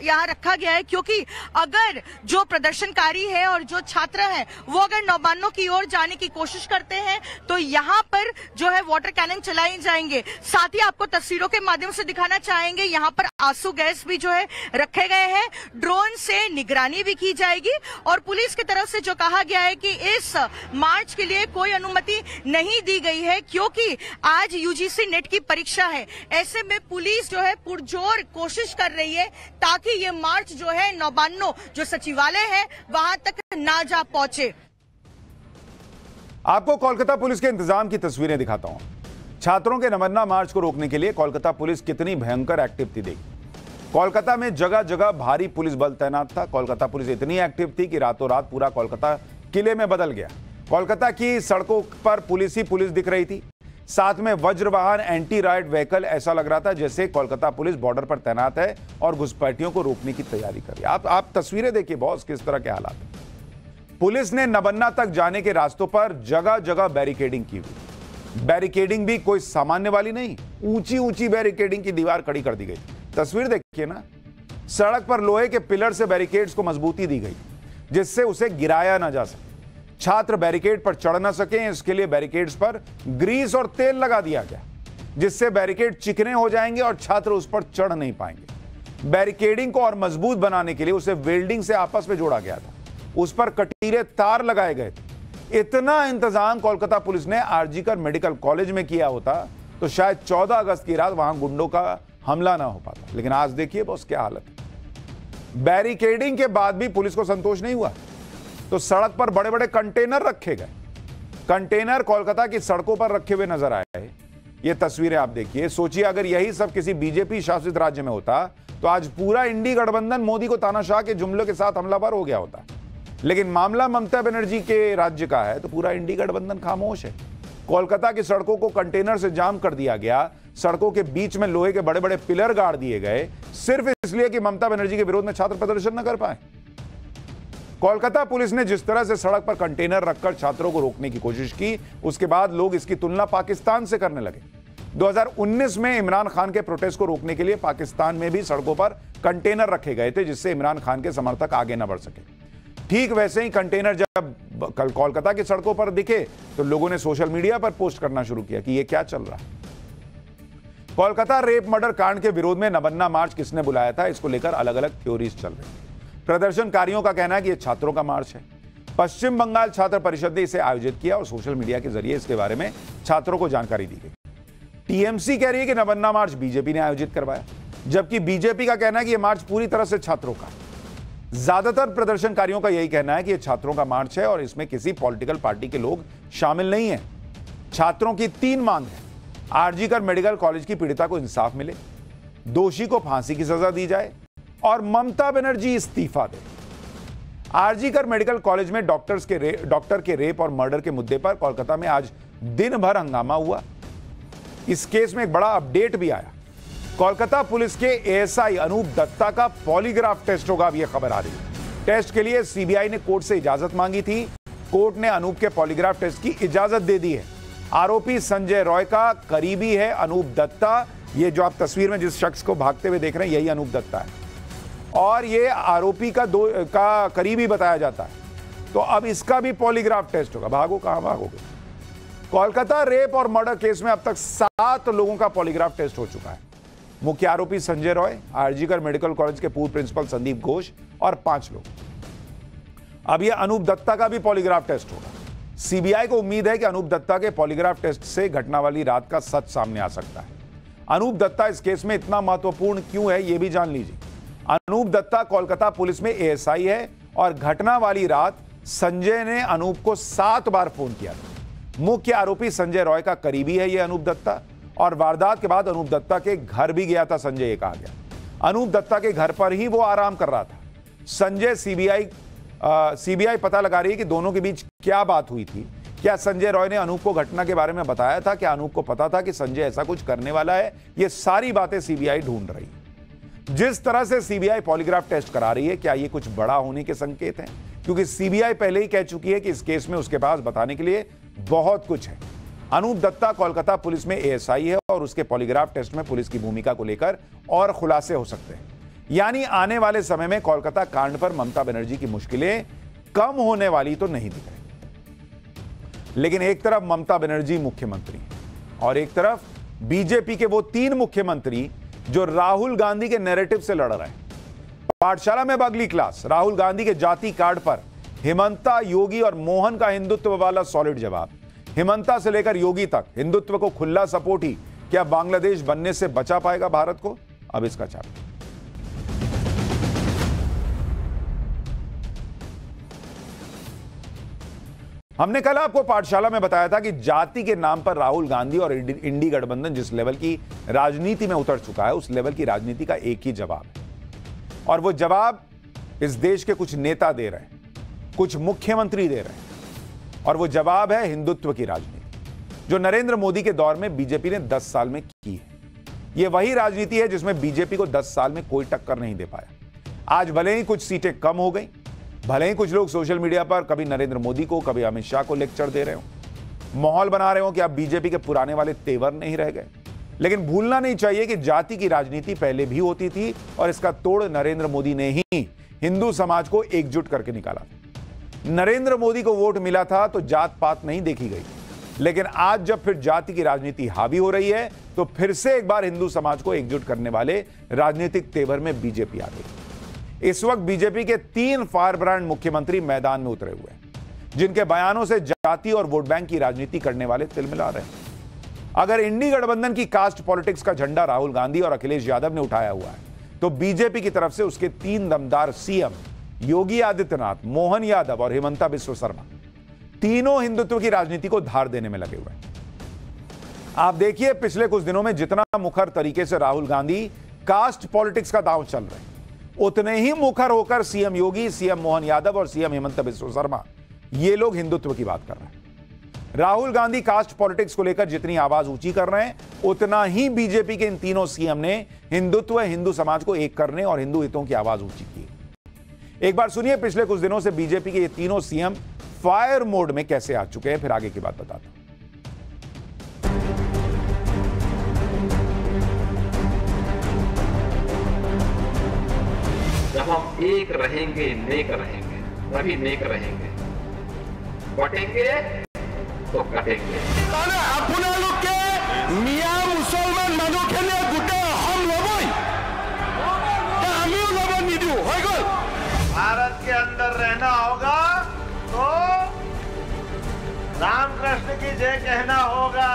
यहाँ रखा गया है, क्योंकि अगर जो प्रदर्शनकारी है और जो छात्र हैं वो अगर नौबानों की ओर जाने की कोशिश करते हैं तो यहाँ पर जो है वाटर कैनन चलाए जाएंगे। साथ ही आपको तस्वीरों के माध्यम से दिखाना चाहेंगे, यहाँ पर आंसू गैस भी जो है रखे गए हैं, ड्रोन से निगरानी भी की जाएगी और पुलिस की तरफ से जो कहा गया है कि इस मार्च के लिए कोई अनुमति नहीं दी गई है, क्योंकि आज यूजीसी नेट की परीक्षा है। ऐसे में पुलिस जो है पुरजोर कोशिश कर रही है ताकि ये मार्च जो है नौबान्नों जो सचिवालय है वहां तक ना जा पहुंचे। आपको कोलकाता पुलिस के इंतजाम की तस्वीरें दिखाता हूं। छात्रों के नबन्ना मार्च को रोकने के लिए कोलकाता पुलिस कितनी भयंकर एक्टिव थी देखिए। कोलकाता में जगह जगह भारी पुलिस बल तैनात था। कोलकाता पुलिस इतनी एक्टिव थी कि रातों रात पूरा कोलकाता किले में बदल गया। कोलकाता की सड़कों पर पुलिस ही पुलिस दिख रही थी, साथ में वज्रवाहन एंटी राइट व्हीकल। ऐसा लग रहा था जैसे कोलकाता पुलिस बॉर्डर पर तैनात है और घुसपैठियों को रोकने की तैयारी कर रही है। आप तस्वीरें देखिए बॉस, किस तरह के हालात है। पुलिस ने नबन्ना तक जाने के रास्तों पर जगह जगह बैरिकेडिंग की हुई। बैरिकेडिंग भी कोई सामान्य वाली नहीं, ऊंची ऊंची बैरिकेडिंग की दीवार खड़ी कर दी गई। तस्वीर देखिए ना, सड़क पर लोहे के पिलर से बैरिकेड्स को मजबूती दी गई जिससे उसे गिराया ना जा सके। छात्र बैरिकेड पर चढ़ ना सके, इसके लिए बैरिकेड्स पर ग्रीस और तेल लगा दिया गया जिससे बैरिकेड चिकने हो जाएंगे और छात्र उस पर चढ़ नहीं पाएंगे। बैरिकेडिंग को और मजबूत बनाने के लिए उसे वेल्डिंग से आपस में जोड़ा गया था, उस पर कटीले तार लगाए गए थे। इतना इंतजाम कोलकाता पुलिस ने आरजीकर मेडिकल कॉलेज में किया होता तो शायद 14 अगस्त की रात वहां गुंडों का हमला ना हो पाता। लेकिन आज देखिए बॉस क्या हालत है। बैरिकेडिंग के बाद भी पुलिस को संतोष नहीं हुआ तो सड़क पर बड़े बड़े कंटेनर रखे गए। कंटेनर कोलकाता की सड़कों पर रखे हुए नजर आए। ये तस्वीरें आप देखिए। सोचिए अगर यही सब किसी बीजेपी शासित राज्य में होता तो आज पूरा इंडी गठबंधन मोदी को तानाशाह के जुमलों के साथ हमलावर हो गया होता। लेकिन मामला ममता बनर्जी के राज्य का है तो पूरा इंडी गठबंधन खामोश है। कोलकाता की सड़कों को कंटेनर से जाम कर दिया गया, सड़कों के बीच में लोहे के बड़े बड़े पिलर गाड़ दिए गए सिर्फ इसलिए कि ममता बनर्जी के विरोध में छात्र प्रदर्शन न कर पाए। कोलकाता पुलिस ने जिस तरह से सड़क पर कंटेनर रखकर छात्रों को रोकने की कोशिश की, उसके बाद लोग इसकी तुलना पाकिस्तान से करने लगे। 2019 में इमरान खान के प्रोटेस्ट को रोकने के लिए पाकिस्तान में भी सड़कों पर कंटेनर रखे गए थे जिससे इमरान खान के समर्थक आगे न बढ़ सके। ठीक वैसे ही कंटेनर जब कल कोलकाता की सड़कों पर दिखे तो लोगों ने सोशल मीडिया पर पोस्ट करना शुरू किया कि यह क्या चल रहा है। कोलकाता रेप मर्डर कांड के विरोध में नबन्ना मार्च किसने बुलाया था, इसको लेकर अलग अलग थ्योरीज चल रही है। प्रदर्शनकारियों का कहना है कि यह छात्रों का मार्च है। पश्चिम बंगाल छात्र परिषद ने इसे आयोजित किया और सोशल मीडिया के जरिए इसके बारे में छात्रों को जानकारी दी गई। टीएमसी कह रही है कि नबन्ना मार्च बीजेपी ने आयोजित करवाया, जबकि बीजेपी का कहना है कि यह मार्च पूरी तरह से छात्रों का। ज्यादातर प्रदर्शनकारियों का यही कहना है कि यह छात्रों का मार्च है और इसमें किसी पॉलिटिकल पार्टी के लोग शामिल नहीं है। छात्रों की 3 मांग है। आरजीकर मेडिकल कॉलेज की पीड़िता को इंसाफ मिले, दोषी को फांसी की सजा दी जाए और ममता बनर्जी इस्तीफा दे। आरजीकर मेडिकल कॉलेज में डॉक्टर के रेप और मर्डर के मुद्दे पर कोलकाता में आज दिन भर हंगामा हुआ। इस केस में एक बड़ा अपडेट भी आया। कोलकाता पुलिस के एएसआई अनूप दत्ता का पॉलीग्राफ टेस्ट होगा, अब यह खबर आ रही है। टेस्ट के लिए सीबीआई ने कोर्ट से इजाजत मांगी थी। कोर्ट ने अनूप के पॉलीग्राफ टेस्ट की इजाजत दे दी है। आरोपी संजय रॉय का करीबी है अनूप दत्ता। ये जो आप तस्वीर में जिस शख्स को भागते हुए देख रहे हैं यही अनूप दत्ता है और ये आरोपी का करीबी बताया जाता है। तो अब इसका भी पॉलीग्राफ टेस्ट होगा। भागो, कहां भागोगे। कोलकाता रेप और मर्डर केस में अब तक 7 लोगों का पॉलीग्राफ टेस्ट हो चुका है। मुख्य आरोपी संजय रॉय, आरजीकर मेडिकल कॉलेज के पूर्व प्रिंसिपल संदीप घोष और 5 लोग। अब यह अनूप दत्ता का भी पॉलीग्राफ टेस्ट होगा। सीबीआई को उम्मीद है कि अनूप दत्ता के पॉलीग्राफ टेस्ट से घटना वाली रात का सच सामने आ सकता है। अनूप दत्ता इस केस में इतना महत्वपूर्ण क्यों है, यह भी जान लीजिए। अनूप दत्ता कोलकाता पुलिस में एएसआई है और घटना वाली रात संजय ने अनूप को 7 बार फोन किया था। मुख्य आरोपी संजय रॉय का करीबी है यह अनूप दत्ता और वारदात के बाद अनूप दत्ता के घर भी गया था संजय, ये कहा गया। अनूप दत्ता के घर पर ही वो आराम कर रहा था। संजय सीबीआई पता लगा रही है कि दोनों के बीच क्या बात हुई थी। क्या संजय रॉय ने अनूप को घटना के बारे में बताया था? क्या अनूप को पता था कि संजय ऐसा कुछ करने वाला है? ये सारी बातें सीबीआई ढूंढ रही है। जिस तरह से सीबीआई पॉलीग्राफ टेस्ट करा रही है, क्या ये कुछ बड़ा होने के संकेत हैं? क्योंकि सीबीआई पहले ही कह चुकी है कि इस केस में उसके पास बताने के लिए बहुत कुछ है। अनूप दत्ता कोलकाता पुलिस में एएसआई है और उसके पॉलीग्राफ टेस्ट में पुलिस की भूमिका को लेकर और खुलासे हो सकते हैं। यानी आने वाले समय में कोलकाता कांड पर ममता बनर्जी की मुश्किलें कम होने वाली तो नहीं दिख रही। लेकिन एक तरफ ममता बनर्जी मुख्यमंत्री और एक तरफ बीजेपी के वो 3 मुख्यमंत्री जो राहुल गांधी के नैरेटिव से लड़ रहे हैं। पाठशाला में अगली क्लास, राहुल गांधी के जाति कार्ड पर हिमंता, योगी और मोहन का हिंदुत्व वाला सॉलिड जवाब। हिमंता से लेकर योगी तक हिंदुत्व को खुला सपोर्ट ही क्या बांग्लादेश बनने से बचा पाएगा भारत को? अब इसका चार्ट। हमने कल आपको पाठशाला में बताया था कि जाति के नाम पर राहुल गांधी और इंडी गठबंधन जिस लेवल की राजनीति में उतर चुका है, उस लेवल की राजनीति का एक ही जवाब है और वो जवाब इस देश के कुछ नेता दे रहे हैं, कुछ मुख्यमंत्री दे रहे हैं और वो जवाब है हिंदुत्व की राजनीति जो नरेंद्र मोदी के दौर में बीजेपी ने 10 साल में की है। ये वही राजनीति है जिसमें बीजेपी को 10 साल में कोई टक्कर नहीं दे पाया। आज भले ही कुछ सीटें कम हो गई, भले ही कुछ लोग सोशल मीडिया पर कभी नरेंद्र मोदी को, कभी अमित शाह को लेक्चर दे रहे हो, माहौल बना रहे हो कि अब बीजेपी के पुराने वाले तेवर नहीं रह गए, लेकिन भूलना नहीं चाहिए कि जाति की राजनीति पहले भी होती थी और इसका तोड़ नरेंद्र मोदी ने ही हिंदू समाज को एकजुट करके निकाला था। नरेंद्र मोदी को वोट मिला था तो जात पात नहीं देखी गई, लेकिन आज जब फिर जाति की राजनीति हावी हो रही है तो फिर से एक बार हिंदू समाज को एकजुट करने वाले राजनीतिक तेवर में बीजेपी आ गई। इस वक्त बीजेपी के 3 फायर ब्रांड मुख्यमंत्री मैदान में उतरे हुए हैं, जिनके बयानों से जाति और वोट बैंक की राजनीति करने वाले तिलमिला रहे हैं। अगर इंडी गठबंधन की कास्ट पॉलिटिक्स का झंडा राहुल गांधी और अखिलेश यादव ने उठाया हुआ है तो बीजेपी की तरफ से उसके 3 दमदार सीएम योगी आदित्यनाथ, मोहन यादव और हिमंता बिस्वा शर्मा तीनों हिंदुत्व की राजनीति को धार देने में लगे हुए हैं। आप देखिए पिछले कुछ दिनों में जितना मुखर तरीके से राहुल गांधी कास्ट पॉलिटिक्स का दांव चल रहे हैं, उतने ही मुखर होकर सीएम योगी, सीएम मोहन यादव और सीएम हिमंता बिस्वा शर्मा ये लोग हिंदुत्व की बात कर रहे हैं। राहुल गांधी कास्ट पॉलिटिक्स को लेकर जितनी आवाज ऊंची कर रहे हैं, उतना ही बीजेपी के इन तीनों सीएम ने हिंदुत्व, हिंदू समाज को एक करने और हिंदू हितों की आवाज ऊंची की। एक बार सुनिए पिछले कुछ दिनों से बीजेपी के ये तीनों सीएम फायर मोड में कैसे आ चुके हैं, फिर आगे की बात बताता हूं। जब हम एक रहेंगे, नेक रहेंगे, तभी नेक रहेंगे, बटेंगे तो कटेंगे। अपना लोग के मियां मुसलमान मानो खेले गुटे हम लोगों भारत के अंदर रहना होगा तो रामकृष्ण की जय कहना होगा।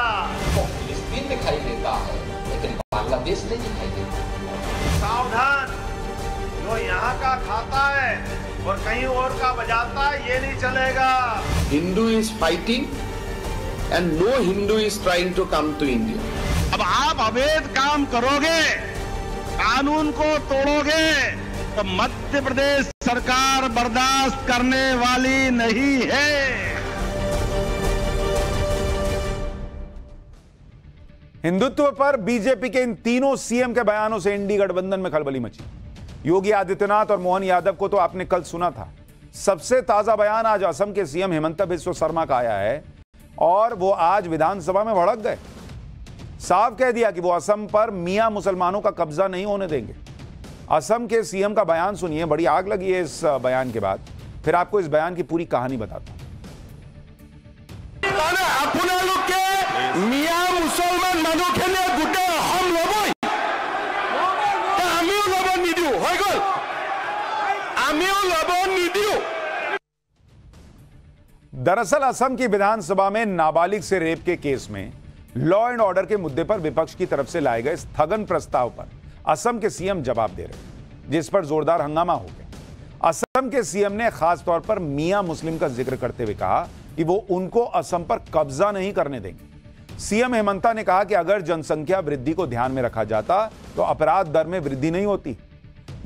फिलिस्तीन दिखाई देता है लेकिन बांग्लादेश नहीं दिखाई देता। सावधान, जो यहाँ का खाता है और कहीं और का बजाता है, ये नहीं चलेगा। Hindu is fighting and no Hindu is trying to come to India. अब आप अवैध काम करोगे, कानून को तोड़ोगे तो मध्य प्रदेश सरकार बर्दाश्त करने वाली नहीं है। हिंदुत्व पर बीजेपी के इन तीनों सीएम के बयानों से इंडी गठबंधन में खलबली मची। योगी आदित्यनाथ और मोहन यादव को तो आपने कल सुना था। सबसे ताजा बयान आज असम के सीएम हिमंता बिस्वा शर्मा का आया है और वो आज विधानसभा में भड़क गए। साफ कह दिया कि वो असम पर मियां मुसलमानों का कब्जा नहीं होने देंगे। असम के सीएम का बयान सुनिए, बड़ी आग लगी है इस बयान के बाद। फिर आपको इस बयान की पूरी कहानी बताता हूं। अपना लोग के मियां मुसलमान मानो खेले गुटे हम लोगों दरअसल असम की विधानसभा में नाबालिग से रेप के केस में लॉ एंड ऑर्डर के मुद्दे पर विपक्ष की तरफ से लाए गए स्थगन प्रस्ताव पर असम के सीएम जवाब दे रहे हैं, जिस पर जोरदार हंगामा हो गया। असम के सीएम ने खास तौर पर मियां मुस्लिम का जिक्र करते हुए कहा कि वो उनको असम पर कब्जा नहीं करने देंगे। सीएम हेमंता ने कहा कि अगर जनसंख्या वृद्धि को ध्यान में रखा जाता तो अपराध दर में वृद्धि नहीं होती।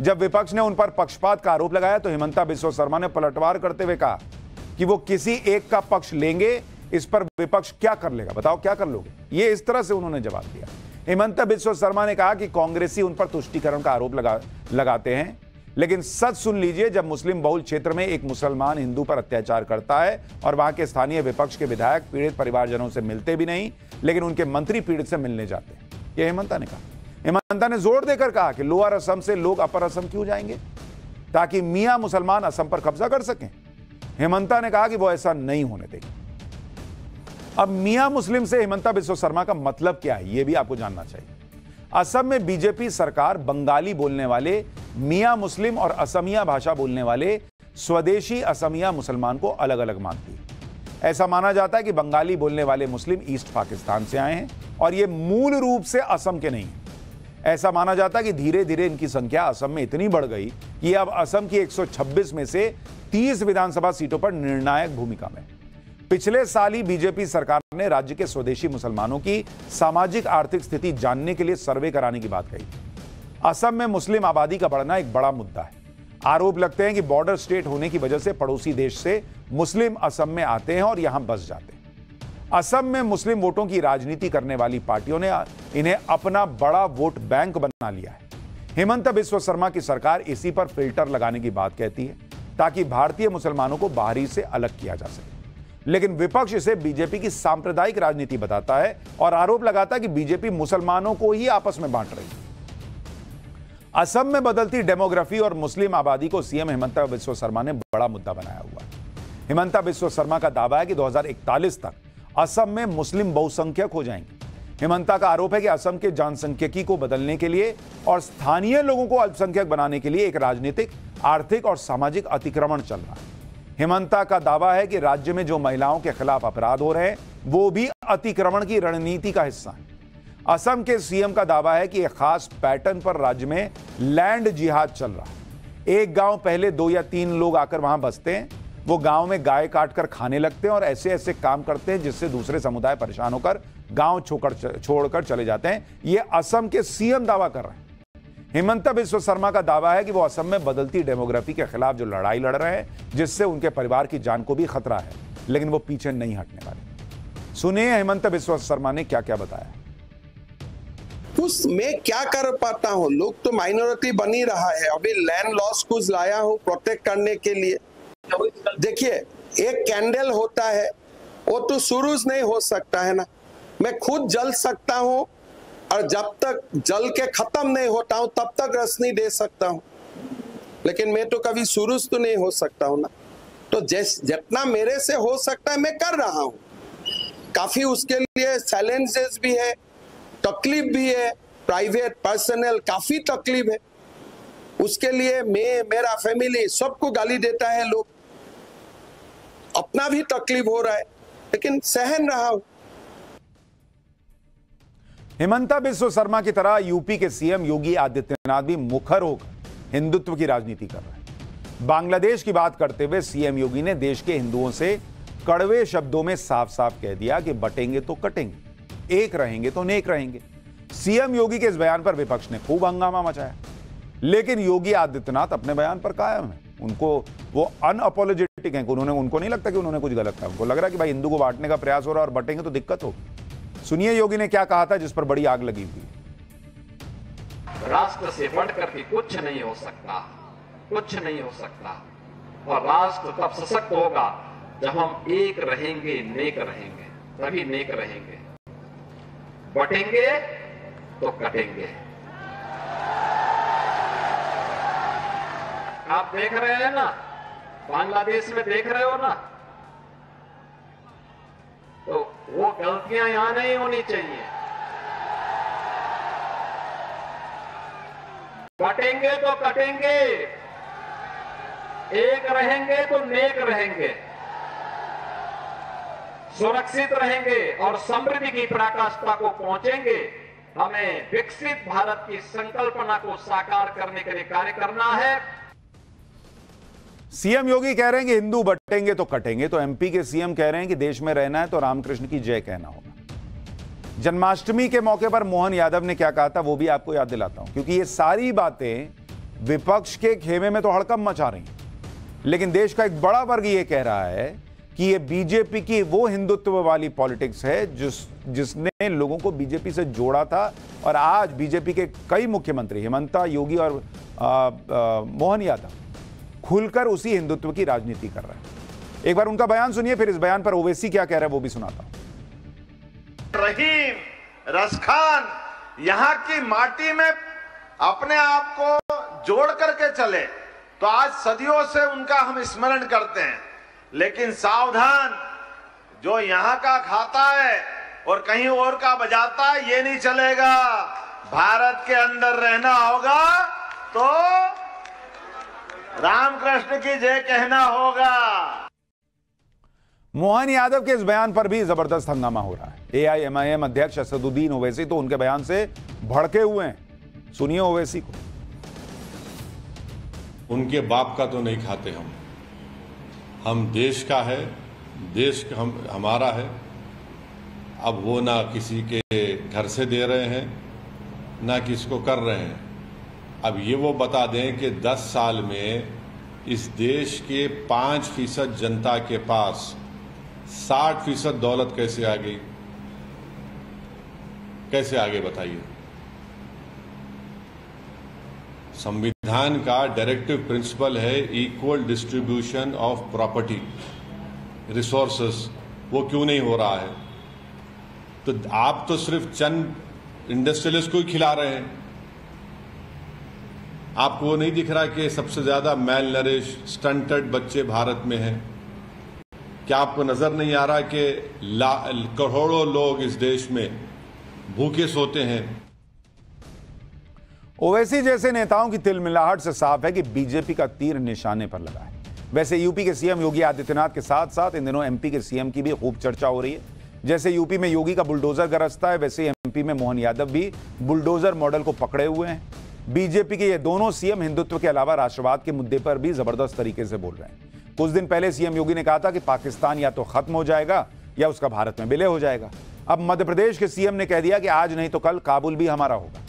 जब विपक्ष ने उन पर पक्षपात का आरोप लगाया तो हिमंता बिस्वा शर्मा ने पलटवार करते हुए कहा कि वो किसी एक का पक्ष लेंगे, इस पर विपक्ष क्या कर लेगा, बताओ क्या कर लोगे। ये इस तरह से उन्होंने जवाब दिया। हिमंता बिस्वा शर्मा ने कहा कि कांग्रेसी उन पर तुष्टीकरण का आरोप लगाते हैं, लेकिन सच सुन लीजिए, जब मुस्लिम बहुल क्षेत्र में एक मुसलमान हिंदू पर अत्याचार करता है और वहां के स्थानीय विपक्ष के विधायक पीड़ित परिवारजनों से मिलते भी नहीं, लेकिन उनके मंत्री पीड़ित से मिलने जाते हैं, यह हिमंता ने कहा। हिमंता ने जोर देकर कहा कि लोअर असम से लोग अपर असम क्यों जाएंगे ताकि मियां मुसलमान असम पर कब्जा कर सकें। हिमंता ने कहा कि वो ऐसा नहीं होने देंगे। अब मियां मुस्लिम से हिमंता बिस्वा शर्मा का मतलब क्या है, यह भी आपको जानना चाहिए। असम में बीजेपी सरकार बंगाली बोलने वाले मियां मुस्लिम और असमिया भाषा बोलने वाले स्वदेशी असमिया मुसलमान को अलग अलग मानती है। ऐसा माना जाता है कि बंगाली बोलने वाले मुस्लिम ईस्ट पाकिस्तान से आए हैं और ये मूल रूप से असम के नहीं हैं। ऐसा माना जाता है कि धीरे धीरे इनकी संख्या असम में इतनी बढ़ गई कि अब असम की 126 में से 30 विधानसभा सीटों पर निर्णायक भूमिका में। पिछले साल ही बीजेपी सरकार ने राज्य के स्वदेशी मुसलमानों की सामाजिक आर्थिक स्थिति जानने के लिए सर्वे कराने की बात कही। असम में मुस्लिम आबादी का बढ़ना एक बड़ा मुद्दा है। आरोप लगते हैं कि बॉर्डर स्टेट होने की वजह से पड़ोसी देश से मुस्लिम असम में आते हैं और यहां बस जाते हैं। असम में मुस्लिम वोटों की राजनीति करने वाली पार्टियों ने इन्हें अपना बड़ा वोट बैंक बना लिया है। हिमंता बिस्वा शर्मा की सरकार इसी पर फिल्टर लगाने की बात कहती है ताकि भारतीय मुसलमानों को बाहरी से अलग किया जा सके। लेकिन विपक्ष इसे बीजेपी की सांप्रदायिक राजनीति बताता है और आरोप लगाता है कि बीजेपी मुसलमानों को ही आपस में बांट रही है। असम में बदलती डेमोग्राफी और मुस्लिम आबादी को सीएम हिमंता बिस्वा शर्मा ने बड़ा मुद्दा बनाया हुआ है। हिमंता बिस्वा शर्मा का दावा है कि 2041 तक असम में मुस्लिम बहुसंख्यक हो जाएंगे। हिमंता का आरोप है कि असम के जनसंख्यिकी को बदलने के लिए और स्थानीय लोगों को अल्पसंख्यक बनाने के लिए एक राजनीतिक, आर्थिक और सामाजिक अतिक्रमण चल रहा है। हिमंता का दावा है कि राज्य में जो महिलाओं के खिलाफ अपराध हो रहे हैं वो भी अतिक्रमण की रणनीति का हिस्सा है। असम के सीएम का दावा है कि एक खास पैटर्न पर राज्य में लैंड जिहाद चल रहा है। एक गांव पहले 2 या 3 लोग आकर वहां बसते हैं, वो गांव में गाय काटकर खाने लगते हैं और ऐसे ऐसे काम करते हैं जिससे दूसरे समुदाय परेशान होकर गांव छोड़कर चले जाते हैं। ये असम के सीएम दावा कर रहे हैं। हिमंता बिस्वा शर्मा का दावा है कि वो असम में बदलती डेमोग्राफी के खिलाफ जो लड़ाई लड़ रहे हैं, जिससे उनके परिवार की जान को भी खतरा है, लेकिन वो पीछे नहीं हटने वाले। सुनिए हिमंता बिस्वा शर्मा ने क्या क्या बताया। मैं क्या कर पाता हूँ, लोग तो माइनॉरिटी बन ही रहा है। अभी लैंड लॉस कुछ लाया हूँ प्रोटेक्ट करने के लिए। देखिए, एक कैंडल होता है, वो तो शुरू नहीं हो सकता है ना। मैं खुद जल सकता हूँ और जब तक जल के खत्म नहीं होता हूँ तब तक रोशनी दे सकता हूँ, लेकिन मैं तो कभी शुरू तो नहीं हो सकता हूँ ना। तो जितना मेरे से हो सकता है मैं कर रहा हूँ। काफी उसके लिए चैलेंजेस भी है, तकलीफ भी है, प्राइवेट पर्सनल काफी तकलीफ है। उसके लिए मेरा फैमिली सबको गाली देता है, लोग अपना भी तकलीफ हो रहा है, लेकिन सहन रहा हूं। हिमंता बिस्वा शर्मा की तरह यूपी के सीएम योगी आदित्यनाथ भी मुखर होकर हिंदुत्व की राजनीति कर रहे हैं। बांग्लादेश की बात करते हुए सीएम योगी ने देश के हिंदुओं से कड़वे शब्दों में साफ साफ कह दिया कि बटेंगे तो कटेंगे, एक रहेंगे तो नेक रहेंगे। सीएम योगी के इस बयान पर विपक्ष ने खूब हंगामा मचाया, लेकिन योगी आदित्यनाथ अपने बयान पर कायम है। उनको वो अनअपोलोजेटिक हैं, उनको नहीं लगता कि उन्होंने कुछ गलत कहा। उनको लग रहा है कि भाई हिंदू को बांटने का प्रयास हो रहा है और बटेंगे तो दिक्कत होगी। सुनिए योगी ने क्या कहा था जिस पर बड़ी आग लगी हुई। राष्ट्र से बढ़कर के कुछ नहीं हो सकता, कुछ नहीं हो सकता। और राष्ट्र तब सशक्त होगा जब हम एक रहेंगे, नेक रहेंगे, तभी नेक रहेंगे। बटेंगे तो कटेंगे। आप देख रहे हैं ना, बांग्लादेश में देख रहे हो ना, तो वो गलतियां यहां नहीं होनी चाहिए। बटेंगे तो कटेंगे, एक रहेंगे तो नेक रहेंगे, सुरक्षित रहेंगे और समृद्धि की पराकाष्ठा को पहुंचेंगे। हमें विकसित भारत की संकल्पना को साकार करने के लिए कार्य करना है। सीएम योगी कह रहे हैं कि हिंदू बटेंगे तो कटेंगे, तो एमपी के सीएम कह रहे हैं कि देश में रहना है तो रामकृष्ण की जय कहना होगा। जन्माष्टमी के मौके पर मोहन यादव ने क्या कहा था वो भी आपको याद दिलाता हूं, क्योंकि ये सारी बातें विपक्ष के खेमे में तो हड़कंप मचा रही हैं, लेकिन देश का एक बड़ा वर्ग ये कह रहा है कि ये बीजेपी की वो हिंदुत्व वाली पॉलिटिक्स है जिसने लोगों को बीजेपी से जोड़ा था। और आज बीजेपी के कई मुख्यमंत्री हिमंता, योगी और मोहन यादव खुलकर उसी हिंदुत्व की राजनीति कर रहे हैं। एक बार उनका बयान सुनिए, फिर इस बयान पर ओवैसी क्या कह रहे हैं वो भी सुनाता हूं। रहीम, रसखान यहां की माटी में अपने आप को जोड़ करके चले तो आज सदियों से उनका हम स्मरण करते हैं। लेकिन सावधान, जो यहां का खाता है और कहीं और का बजाता है, ये नहीं चलेगा। भारत के अंदर रहना होगा तो रामकृष्ण की जय कहना होगा। मोहन यादव के इस बयान पर भी जबरदस्त हंगामा हो रहा है। एआईएमआईएम अध्यक्ष असदुद्दीन ओवैसी तो उनके बयान से भड़के हुए हैं। सुनिए ओवैसी को। उनके बाप का तो नहीं खाते हम देश का है, देश हमारा है। अब वो ना किसी के घर से दे रहे हैं ना किसको कर रहे हैं। अब ये वो बता दें कि 10 साल में इस देश के 5% जनता के पास 60% दौलत कैसे आ गई, कैसे आगे बताइए। संविधान का डायरेक्टिव प्रिंसिपल है equal distribution of property. Resources, वो क्यों नहीं हो रहा है? तो आप तो सिर्फ चंद इंडस्ट्रियलिस्ट को ही खिला रहे हैं। आपको वो नहीं दिख रहा कि सबसे ज्यादा मेल नरिश स्टंटेड बच्चे भारत में हैं? क्या आपको नजर नहीं आ रहा कि करोड़ों लोग इस देश में भूखे सोते हैं? ओवैसी जैसे नेताओं की तिलमिलाहट से साफ है कि बीजेपी का तीर निशाने पर लगा है। वैसे यूपी के सीएम योगी आदित्यनाथ के साथ साथ इन दिनों एमपी के सीएम की भी खूब चर्चा हो रही है। जैसे यूपी में योगी का बुलडोजर गरजता है, वैसे एमपी में मोहन यादव भी बुलडोजर मॉडल को पकड़े हुए हैं। बीजेपी के ये दोनों सीएम हिंदुत्व के अलावा राष्ट्रवाद के मुद्दे पर भी जबरदस्त तरीके से बोल रहे हैं। कुछ दिन पहले सीएम योगी ने कहा था कि पाकिस्तान या तो खत्म हो जाएगा या उसका भारत में विलय हो जाएगा। अब मध्य प्रदेश के सीएम ने कह दिया कि आज नहीं तो कल काबुल भी हमारा होगा।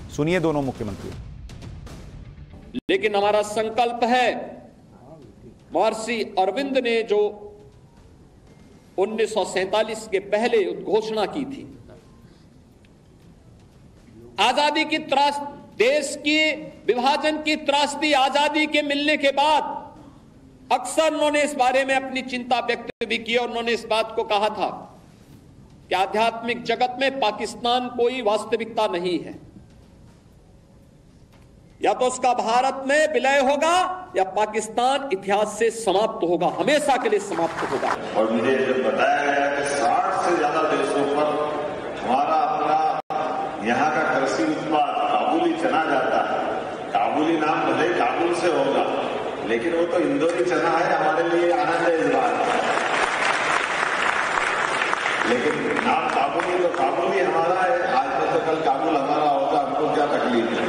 सुनिए दोनों मुख्यमंत्री। लेकिन हमारा संकल्प है, महर्षि अरविंद ने जो 1947 के पहले उद्घोषणा की थी, आजादी की देश की विभाजन की त्रासदी आजादी के मिलने के बाद अक्सर उन्होंने इस बारे में अपनी चिंता व्यक्त भी की और उन्होंने इस बात को कहा था कि आध्यात्मिक जगत में पाकिस्तान कोई वास्तविकता नहीं है, या तो उसका भारत में विलय होगा या पाकिस्तान इतिहास से समाप्त होगा, हमेशा के लिए समाप्त होगा। और मुझे जब बताया गया कि 60 से ज्यादा देशों पर हमारा अपना यहाँ का कृषि उत्पाद काबुली चना जाता है, काबुली नाम भले काबुल से होगा लेकिन वो तो इंदौरी चना है, हमारे लिए आनंद है इस बात। लेकिन नाम काबुली तो काबुली हमारा है, आज तो कल काबुल हमारा होगा, हमको क्या तकलीफ है।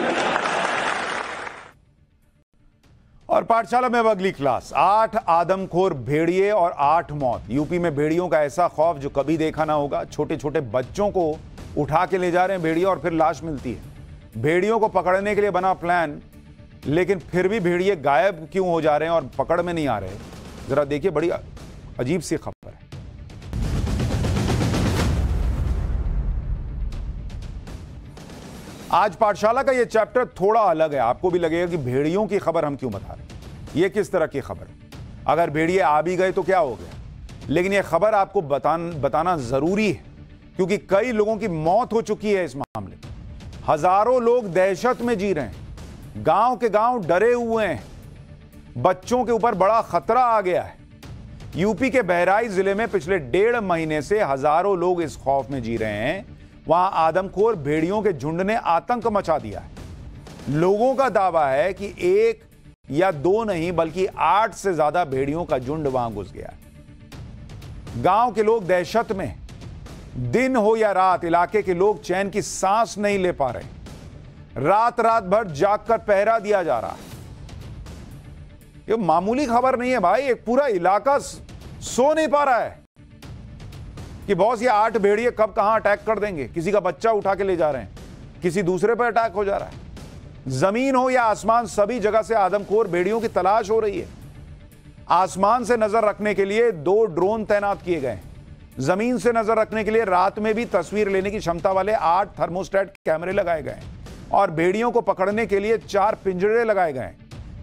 और पाठशाला में अब अगली क्लास। 8 आदमखोर भेड़िए और 8 मौत। यूपी में भेड़ियों का ऐसा खौफ जो कभी देखा ना होगा। छोटे छोटे बच्चों को उठा के ले जा रहे हैं भेड़िए और फिर लाश मिलती है। भेड़ियों को पकड़ने के लिए बना प्लान, लेकिन फिर भी भेड़िए गायब क्यों हो जा रहे हैं और पकड़ में नहीं आ रहे? जरा देखिए, बड़ी अजीब सी खबर है। आज पाठशाला का यह चैप्टर थोड़ा अलग है। आपको भी लगेगा कि भेड़ियों की खबर हम क्यों बता रहे हैं, यह किस तरह की खबर है? अगर भेड़िए आ भी गए तो क्या हो गया, लेकिन यह खबर आपको बताना जरूरी है क्योंकि कई लोगों की मौत हो चुकी है इस मामले में। हजारों लोग दहशत में जी रहे हैं, गांव के गांव डरे हुए हैं, बच्चों के ऊपर बड़ा खतरा आ गया है। यूपी के बहराइच जिले में पिछले 1.5 महीने से हजारों लोग इस खौफ में जी रहे हैं। वहां आदमखोर भेड़ियों के झुंड ने आतंक मचा दिया है। लोगों का दावा है कि 1 या 2 नहीं बल्कि 8 से ज्यादा भेड़ियों का झुंड वहां घुस गया है। गांव के लोग दहशत में, दिन हो या रात इलाके के लोग चैन की सांस नहीं ले पा रहे। रात भर जागकर पहरा दिया जा रहा है। ये मामूली खबर नहीं है भाई, एक पूरा इलाका सो नहीं पा रहा है कि बॉस ये 8 भेड़िए कब कहां अटैक कर देंगे। किसी का बच्चा उठा के ले जा रहे हैं, किसी दूसरे पर अटैक हो जा रहा है। जमीन हो या आसमान, सभी जगह से आदमखोर भेड़ियों की तलाश हो रही है। आसमान से नजर रखने के लिए 2 ड्रोन तैनात किए गए, जमीन से नजर रखने के लिए रात में भी तस्वीर लेने की क्षमता वाले 8 थर्मोस्टेट कैमरे लगाए गए और भेड़ियों को पकड़ने के लिए 4 पिंजरे लगाए गए।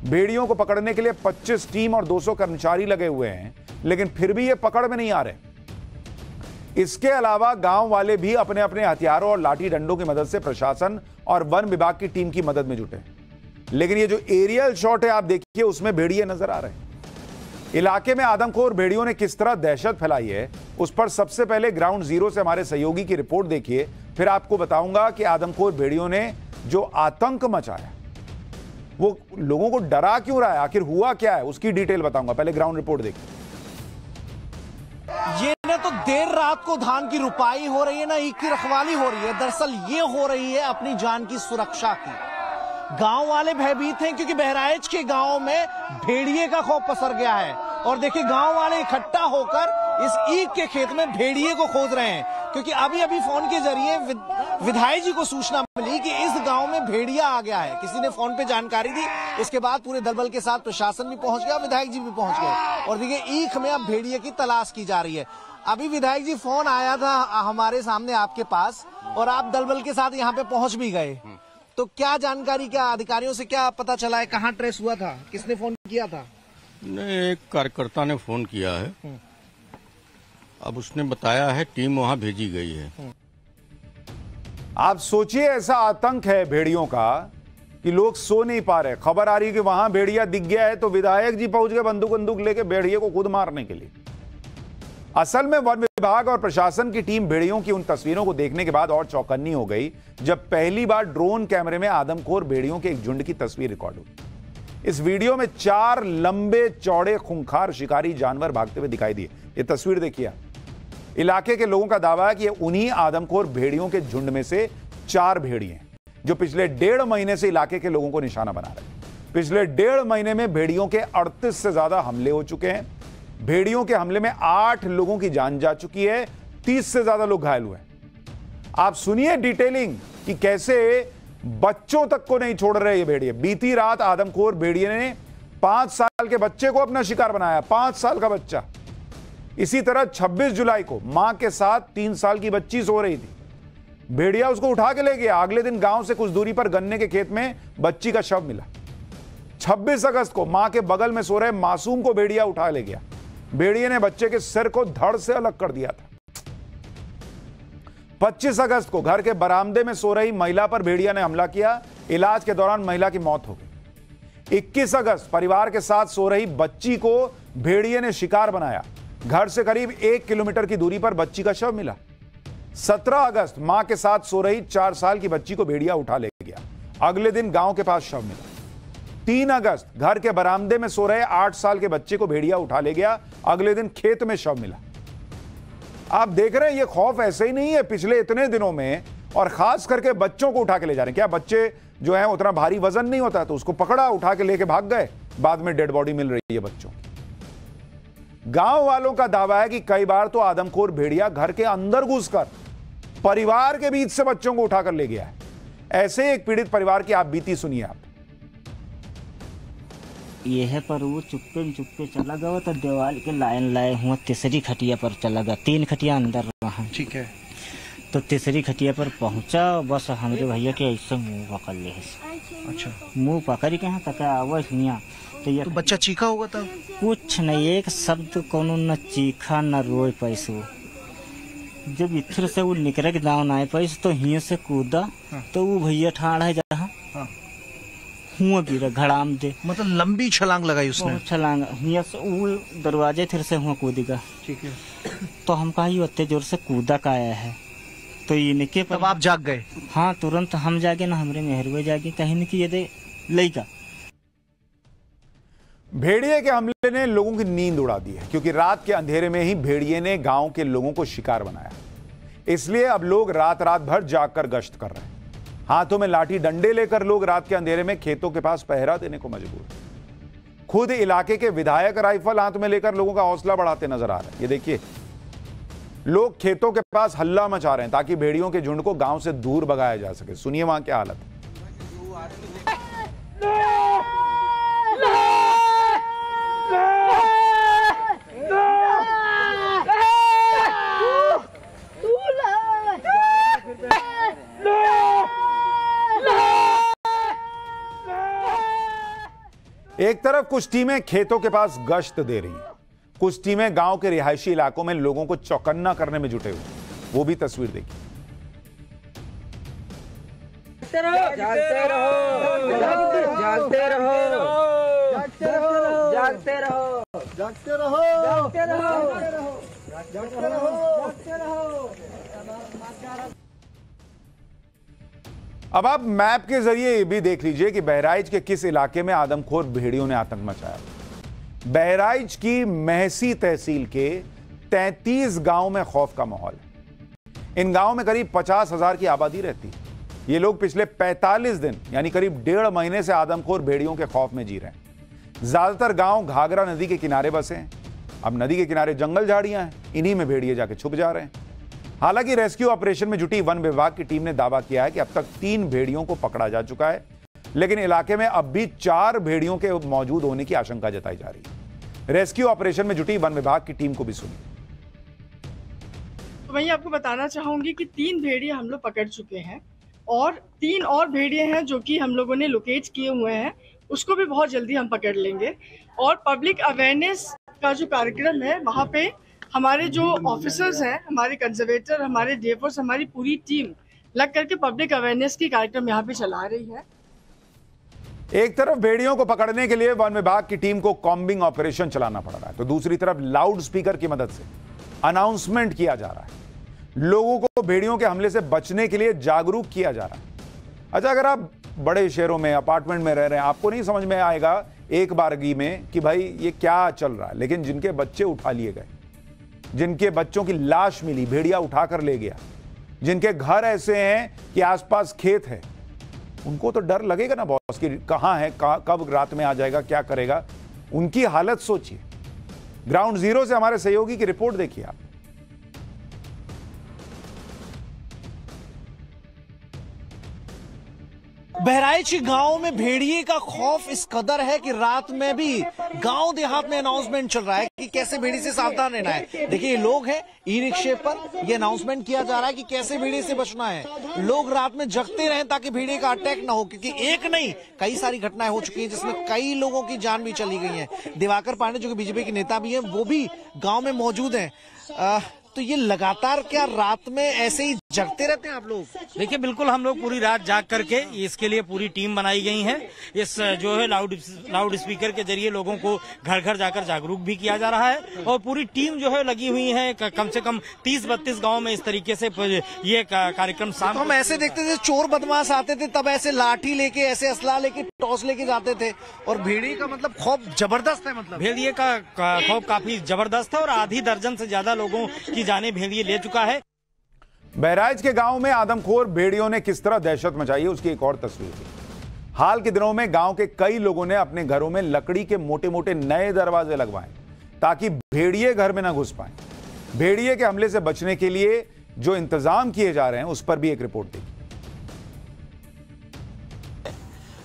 भेड़ियों को पकड़ने के लिए 25 टीम और 200 कर्मचारी लगे हुए हैं, लेकिन फिर भी ये पकड़ में नहीं आ रहे। इसके अलावा गांव वाले भी अपने अपने हथियारों और लाठी डंडों की मदद से प्रशासन और वन विभाग की टीम की मदद में जुटे, लेकिन ये जो एरियल शॉट है आप देखिए, उसमें भेड़िए नजर आ रहे हैं। इलाके में आदमखोर भेड़ियों ने किस तरह दहशत फैलाई है, उस पर सबसे पहले ग्राउंड जीरो से हमारे सहयोगी की रिपोर्ट देखिए, फिर आपको बताऊंगा कि आदमखोर भेड़ियों ने जो आतंक मचाया वो लोगों को डरा क्यों रहा है, आखिर हुआ क्या है, उसकी डिटेल बताऊंगा। पहले ग्राउंड रिपोर्ट देखिए। ये ना तो देर रात को धान की रुपाई हो रही है, ना ईख की रखवाली हो रही है। दरअसल ये हो रही है अपनी जान की सुरक्षा की। गांव वाले भयभीत हैं क्योंकि बहराइच के गांव में भेड़िए का खौफ पसर गया है। और देखिए गांव वाले इकट्ठा होकर इस ईख के खेत में भेड़िए को खोज रहे हैं, क्योंकि अभी फोन के जरिए विधायक जी को सूचना मिली कि इस गांव में भेड़िया आ गया है। किसी ने फोन पे जानकारी दी, इसके बाद पूरे दलबल के साथ प्रशासन भी पहुंच गया, विधायक जी भी पहुंच गए और देखिए ईख में अब भेड़िए की तलाश की जा रही है। अभी विधायक जी फोन आया था हमारे सामने आपके पास और आप दलबल के साथ यहाँ पे पहुंच भी गए, तो क्या जानकारी, क्या अधिकारियों से क्या पता चला है, कहाँ ट्रेस हुआ था, किसने फोन किया था? नहीं, एक कार्यकर्ता ने फोन किया है अब उसने बताया है टीम वहां भेजी गई है। आप सोचिए, ऐसा आतंक है भेड़ियों का कि लोग सो नहीं पा रहे। खबर आ रही है कि वहां भेड़िया दिख गया है तो विधायक जी पहुंच गए बंदूक लेके भेड़िए को खुद मारने के लिए। असल में वन विभाग और प्रशासन की टीम भेड़ियों की उन तस्वीरों को देखने के बाद और चौकन्नी हो गई जब पहली बार ड्रोन कैमरे में आदमखोर भेड़ियों के एक झुंड की तस्वीर रिकॉर्ड हुई। इस वीडियो में 4 लंबे चौड़े खूंखार शिकारी जानवर भागते हुए दिखाई दिए। ये तस्वीर देखिए। इलाके के लोगों का दावा है कि ये उन्हीं आदमखोर भेड़ियों के झुंड में से 4 भेड़िए हैं जो पिछले 1.5 महीने से इलाके के लोगों को निशाना बना रहे हैं। पिछले 1.5 महीने में भेड़ियों के 38 से ज्यादा हमले हो चुके हैं। भेड़ियों के हमले में 8 लोगों की जान जा चुकी है, 30 से ज्यादा लोग घायल हुए हैं। आप सुनिए डिटेलिंग कि कैसे बच्चों तक को नहीं छोड़ रहे ये भेड़िए। बीती रात आदमखोर भेड़िए ने 5 साल के बच्चे को अपना शिकार बनाया, 5 साल का बच्चा। इसी तरह 26 जुलाई को मां के साथ 3 साल की बच्ची सो रही थी, भेड़िया उसको उठा के ले गया। अगले दिन गांव से कुछ दूरी पर गन्ने के खेत में बच्ची का शव मिला। 26 अगस्त को मां के बगल में सो रहे मासूम को भेड़िया उठा ले गया। भेड़िए ने बच्चे के सिर को धड़ से अलग कर दिया था। 25 अगस्त को घर के बरामदे में सो रही महिला पर भेड़िया ने हमला किया। इलाज के दौरान महिला की मौत हो गई। 21 अगस्त परिवार के साथ सो रही बच्ची को भेड़िए ने शिकार बनाया। घर से करीब 1 किलोमीटर की दूरी पर बच्ची का शव मिला। 17 अगस्त मां के साथ सो रही 4 साल की बच्ची को भेड़िया उठा ले गया। अगले दिन गांव के पास शव मिला। 3 अगस्त घर के बरामदे में सो रहे 8 साल के बच्चे को भेड़िया उठा ले गया। अगले दिन खेत में शव मिला। आप देख रहे हैं ये खौफ ऐसे ही नहीं है पिछले इतने दिनों में, और खास करके बच्चों को उठा के ले जा रहे हैं। क्या बच्चे जो है उतना भारी वजन नहीं होता, तो उसको पकड़ा, उठा के लेके भाग गए, बाद में डेड बॉडी मिल रही है बच्चों। गांव वालों का दावा है कि कई बार तो आदमखोर भेड़िया घर के अंदर घुसकर परिवार के बीच से बच्चों को उठाकर ले गया है। ऐसे एक पीड़ित परिवार की आप बीती सुनिए आप। यह पर वो चुप्पे चला गया तो दीवार के लाइन लाए हुआ तीसरी खटिया पर चला गया। 3 खटिया अंदर रहा, ठीक है, तो तीसरी खटिया पर पहुंचा। बस हमारे भैया के ऐसे मुंह पकड़ ले। अच्छा, मुंह पकड़ के यहाँ तक आवाज सुनिया तो ये तो बच्चा चीखा होगा तब? कुछ नहीं, एक शब्द कोनो न चीखा न रोए पैसो। जब इधर से वो निकल के दावन आए पैसे तो हिया से कूदा। हाँ। तो वो भैया ठाड़ है जहाँ हुआ गिरा घड़ाम दे, मतलब लंबी छलांग लगाई उसने। छलांग हिया से वो दरवाजे फिर से हुआ कूदेगा, ठीक है। तो हम कहा ये इतने जोर से कूदा का आया है तो इनके पर। तब आप जाग गए? हाँ, तुरंत हम जागे ना, हमारे मेहरुए जागे, कहीं न कि ये लइका। भेड़िए के हमले ने लोगों की नींद उड़ा दी है, क्योंकि रात के अंधेरे में ही भेड़िए ने गांव के लोगों को शिकार बनाया। इसलिए अब लोग रात भर जागकर गश्त कर रहे हैं। हाथों में लाठी डंडे लेकर लोग रात के अंधेरे में खेतों के पास पहरा देने को मजबूर हैं। खुद इलाके के विधायक राइफल हाथ में लेकर लोगों का हौसला बढ़ाते नजर आ रहे हैं। ये देखिए, लोग खेतों के पास हल्ला मचा रहे हैं ताकि भेड़ियों के झुंड को गांव से दूर भगाया जा सके। सुनिए वहां क्या हालत है। एक तरफ कुछ टीमें खेतों के पास गश्त दे रही हैं, कुछ टीमें गांव के रिहायशी इलाकों में लोगों को चौकन्ना करने में जुटे हुए। वो भी तस्वीर देखिए। जागते रहो, जागते रहो, जागते रहो, जागते रहो, जागते रहो, जागते रहो, जागते रहो, जागते रहो। अब आप मैप के जरिए ये भी देख लीजिए कि बहराइच के किस इलाके में आदमखोर भेड़ियों ने आतंक मचाया। बहराइच की महसी तहसील के 33 गांव में खौफ का माहौल है। इन गांव में करीब 50,000 की आबादी रहती है। ये लोग पिछले 45 दिन यानी करीब 1.5 महीने से आदमखोर भेड़ियों के खौफ में जी रहे हैं। ज्यादातर गांव घाघरा नदी के किनारे बसे हैं। अब नदी के किनारे जंगल झाड़ियां हैं, इन्हीं में भेड़िए जाके छुप जा रहे हैं। हालांकि रेस्क्यू ऑपरेशन में जुटी वन विभाग की टीम ने दावा किया है कि अब तक 3 भेड़ियों को पकड़ा जा चुका है, लेकिन इलाके में अब भी 4 भेड़ियों के मौजूद होने की आशंका जताई जा रही है। रेस्क्यू ऑपरेशन में जुटी वन विभाग की टीम को भी सुनिए। तो मैं आपको बताना चाहूंगी कि 3 भेड़िए हम लोग पकड़ चुके हैं और 3 और भेड़िए हैं जो कि हम लोगों ने लोकेट किए हुए हैं, उसको भी बहुत जल्दी हम पकड़ लेंगे। और पब्लिक अवेयरनेस का जो कार्यक्रम है वहाँ पे हमारे जो ऑफिसर्स हैं, हमारे कंजर्वेटर, हमारे डीएफओस, हमारी पूरी टीम लग करके पब्लिक अवेयरनेस की कार्यक्रम यहाँ पे चला रही है। एक तरफ भेड़ियों को पकड़ने के लिए वन विभाग की टीम को कॉम्बिंग ऑपरेशन चलाना पड़ रहा है, तो दूसरी तरफ लाउड स्पीकर की मदद से अनाउंसमेंट किया जा रहा है, लोगों को भेड़ियों के हमले से बचने के लिए जागरूक किया जा रहा है। अच्छा, अगर आप बड़े शहरों में अपार्टमेंट में रह रहे हैं, आपको नहीं समझ में आएगा एक बारगी में कि भाई ये क्या चल रहा है, लेकिन जिनके बच्चे उठा लिए गए, जिनके बच्चों की लाश मिली, भेड़िया उठाकर ले गया, जिनके घर ऐसे हैं कि आसपास खेत है, उनको तो डर लगेगा ना बॉस कि कहां है, कब रात में आ जाएगा, क्या करेगा। उनकी हालत सोचिए। ग्राउंड जीरो से हमारे सहयोगी की रिपोर्ट देखिए आप। बहराइच गांव में भेड़िए का खौफ इस कदर है कि रात में भी गांव देहात में अनाउंसमेंट चल रहा है कि कैसे भेड़ी से सावधान रहना है। देखिए, ये लोग हैं ई रिक्शे पर, ये अनाउंसमेंट किया जा रहा है कि कैसे भेड़िए से बचना है। लोग रात में जगते रहें ताकि भेड़िए का अटैक ना हो, क्योंकि एक नहीं कई सारी घटनाएं हो चुकी हैं जिसमें कई लोगों की जान भी चली गई है। दिवाकर पांडे जो कि बीजेपी के नेता भी हैं, वो भी गाँव में मौजूद हैं। तो ये लगातार क्या रात में ऐसे ही जगते रहते हैं आप लोग? देखिए, बिल्कुल हम लोग पूरी रात जाग करके इसके लिए पूरी टीम बनाई गई है। इस जो है लाउड स्पीकर के जरिए लोगों को घर घर जाकर जागरूक भी किया जा रहा है और पूरी टीम जो है लगी हुई है। कम से कम 30-32 गांव में इस तरीके से ये कार्यक्रम तो हम ऐसे देखते थे, चोर बदमाश आते थे तब ऐसे लाठी लेके, ऐसे असला लेके, टॉस लेके जाते थे, और भेड़िए का मतलब खौफ जबरदस्त है। मतलब भेड़िए का खौफ काफी जबरदस्त है और आधी दर्जन से ज्यादा लोगों की जाने भेड़िए ले चुका है। बहराइच के गांव में आदमखोर भेड़ियों ने किस तरह दहशत मचाई है, उसकी एक और तस्वीर थी। हाल के दिनों में गांव के कई लोगों ने अपने घरों में लकड़ी के मोटे मोटे नए दरवाजे लगवाए ताकि भेड़िए घर में ना घुस पाए। भेड़िए के हमले से बचने के लिए जो इंतजाम किए जा रहे हैं उस पर भी एक रिपोर्ट देखिए।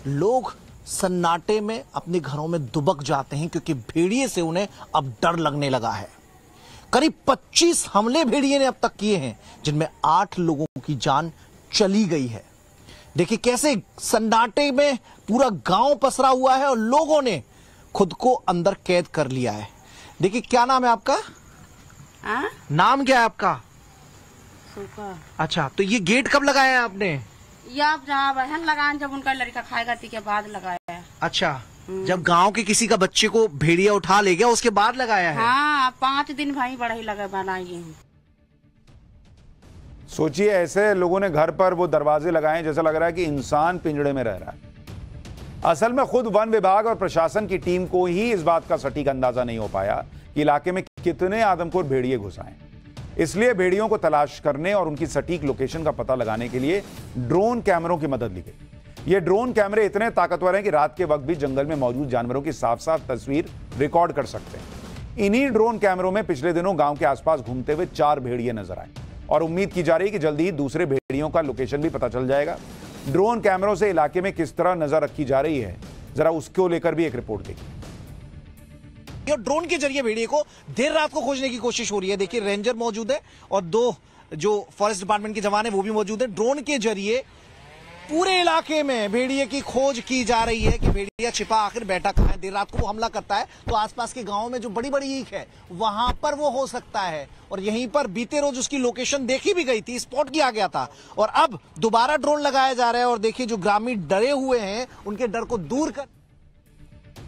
लोग सन्नाटे में अपने घरों में दुबक जाते हैं क्योंकि भेड़िए से उन्हें अब डर लगने लगा है। करीब 25 हमले भेड़िए ने अब तक किए हैं, जिनमें 8 लोगों की जान चली गई है। देखिए कैसे सन्नाटे में पूरा गांव पसरा हुआ है और लोगों ने खुद को अंदर कैद कर लिया है। देखिए, क्या नाम है आपका? नाम क्या है आपका? अच्छा, तो ये गेट कब लगाया है आपने? ये आप जहाँ बहन लगाए, जब उनका लड़का खाएगा के बाद लगाया है। अच्छा, जब गांव के किसी का बच्चे को भेड़िया उठा ले गया उसके बाद लगाया है? हाँ, 5 दिन भाई बड़ा ही लगा बनाइए। सोचिए, ऐसे लोगों ने घर पर वो दरवाजे लगाए, जैसा लग रहा है कि इंसान पिंजड़े में रह रहा है। असल में खुद वन विभाग और प्रशासन की टीम को ही इस बात का सटीक अंदाजा नहीं हो पाया कि इलाके में कितने आदमखोर भेड़िए घुस आए। इसलिए भेड़ियों को तलाश करने और उनकी सटीक लोकेशन का पता लगाने के लिए ड्रोन कैमरों की मदद ली गई। ये ड्रोन कैमरे इतने ताकतवर हैं कि रात के वक्त भी जंगल में मौजूद जानवरों की साफ साफ तस्वीर रिकॉर्ड कर सकते हैं। इन्हीं ड्रोन कैमरों में पिछले दिनों गांव के आसपास घूमते हुए 4 भेड़िए नजर आए और उम्मीद की जा रही है कि जल्दी ही दूसरे भेड़ियों का लोकेशन भी पता चल जाएगा। ड्रोन कैमरों से इलाके में किस तरह नजर रखी जा रही है, जरा उसको लेकर भी एक रिपोर्ट देखिए। ड्रोन के जरिए भेड़िए को देर रात को खोजने की कोशिश हो रही है। देखिए, रेंजर मौजूद है और 2 जो फॉरेस्ट डिपार्टमेंट के जवान है वो भी मौजूद है। ड्रोन के जरिए पूरे इलाके में भेड़िए की खोज की जा रही है कि भेड़िया छिपा आखिर बैठा कहां है। देर रात को वो हमला करता है तो आसपास के गांव में जो बड़ी बड़ी ईख है वहां पर वो हो सकता है, और यहीं पर बीते रोज उसकी लोकेशन देखी भी गई थी, स्पॉट किया गया था, और अब दोबारा ड्रोन लगाया जा रहा है। और देखिए, जो ग्रामीण डरे हुए हैं उनके डर को दूर कर,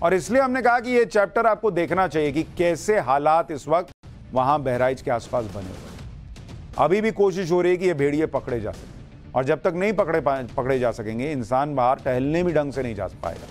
और इसलिए हमने कहा कि ये चैप्टर आपको देखना चाहिए कि कैसे हालात इस वक्त वहां बहराइच के आसपास बने हुए। अभी भी कोशिश हो रही है कि ये भेड़िए पकड़े जा सकें, और जब तक नहीं पकड़े जा सकेंगे, इंसान बाहर टहलने भी ढंग से नहीं जा पाएगा।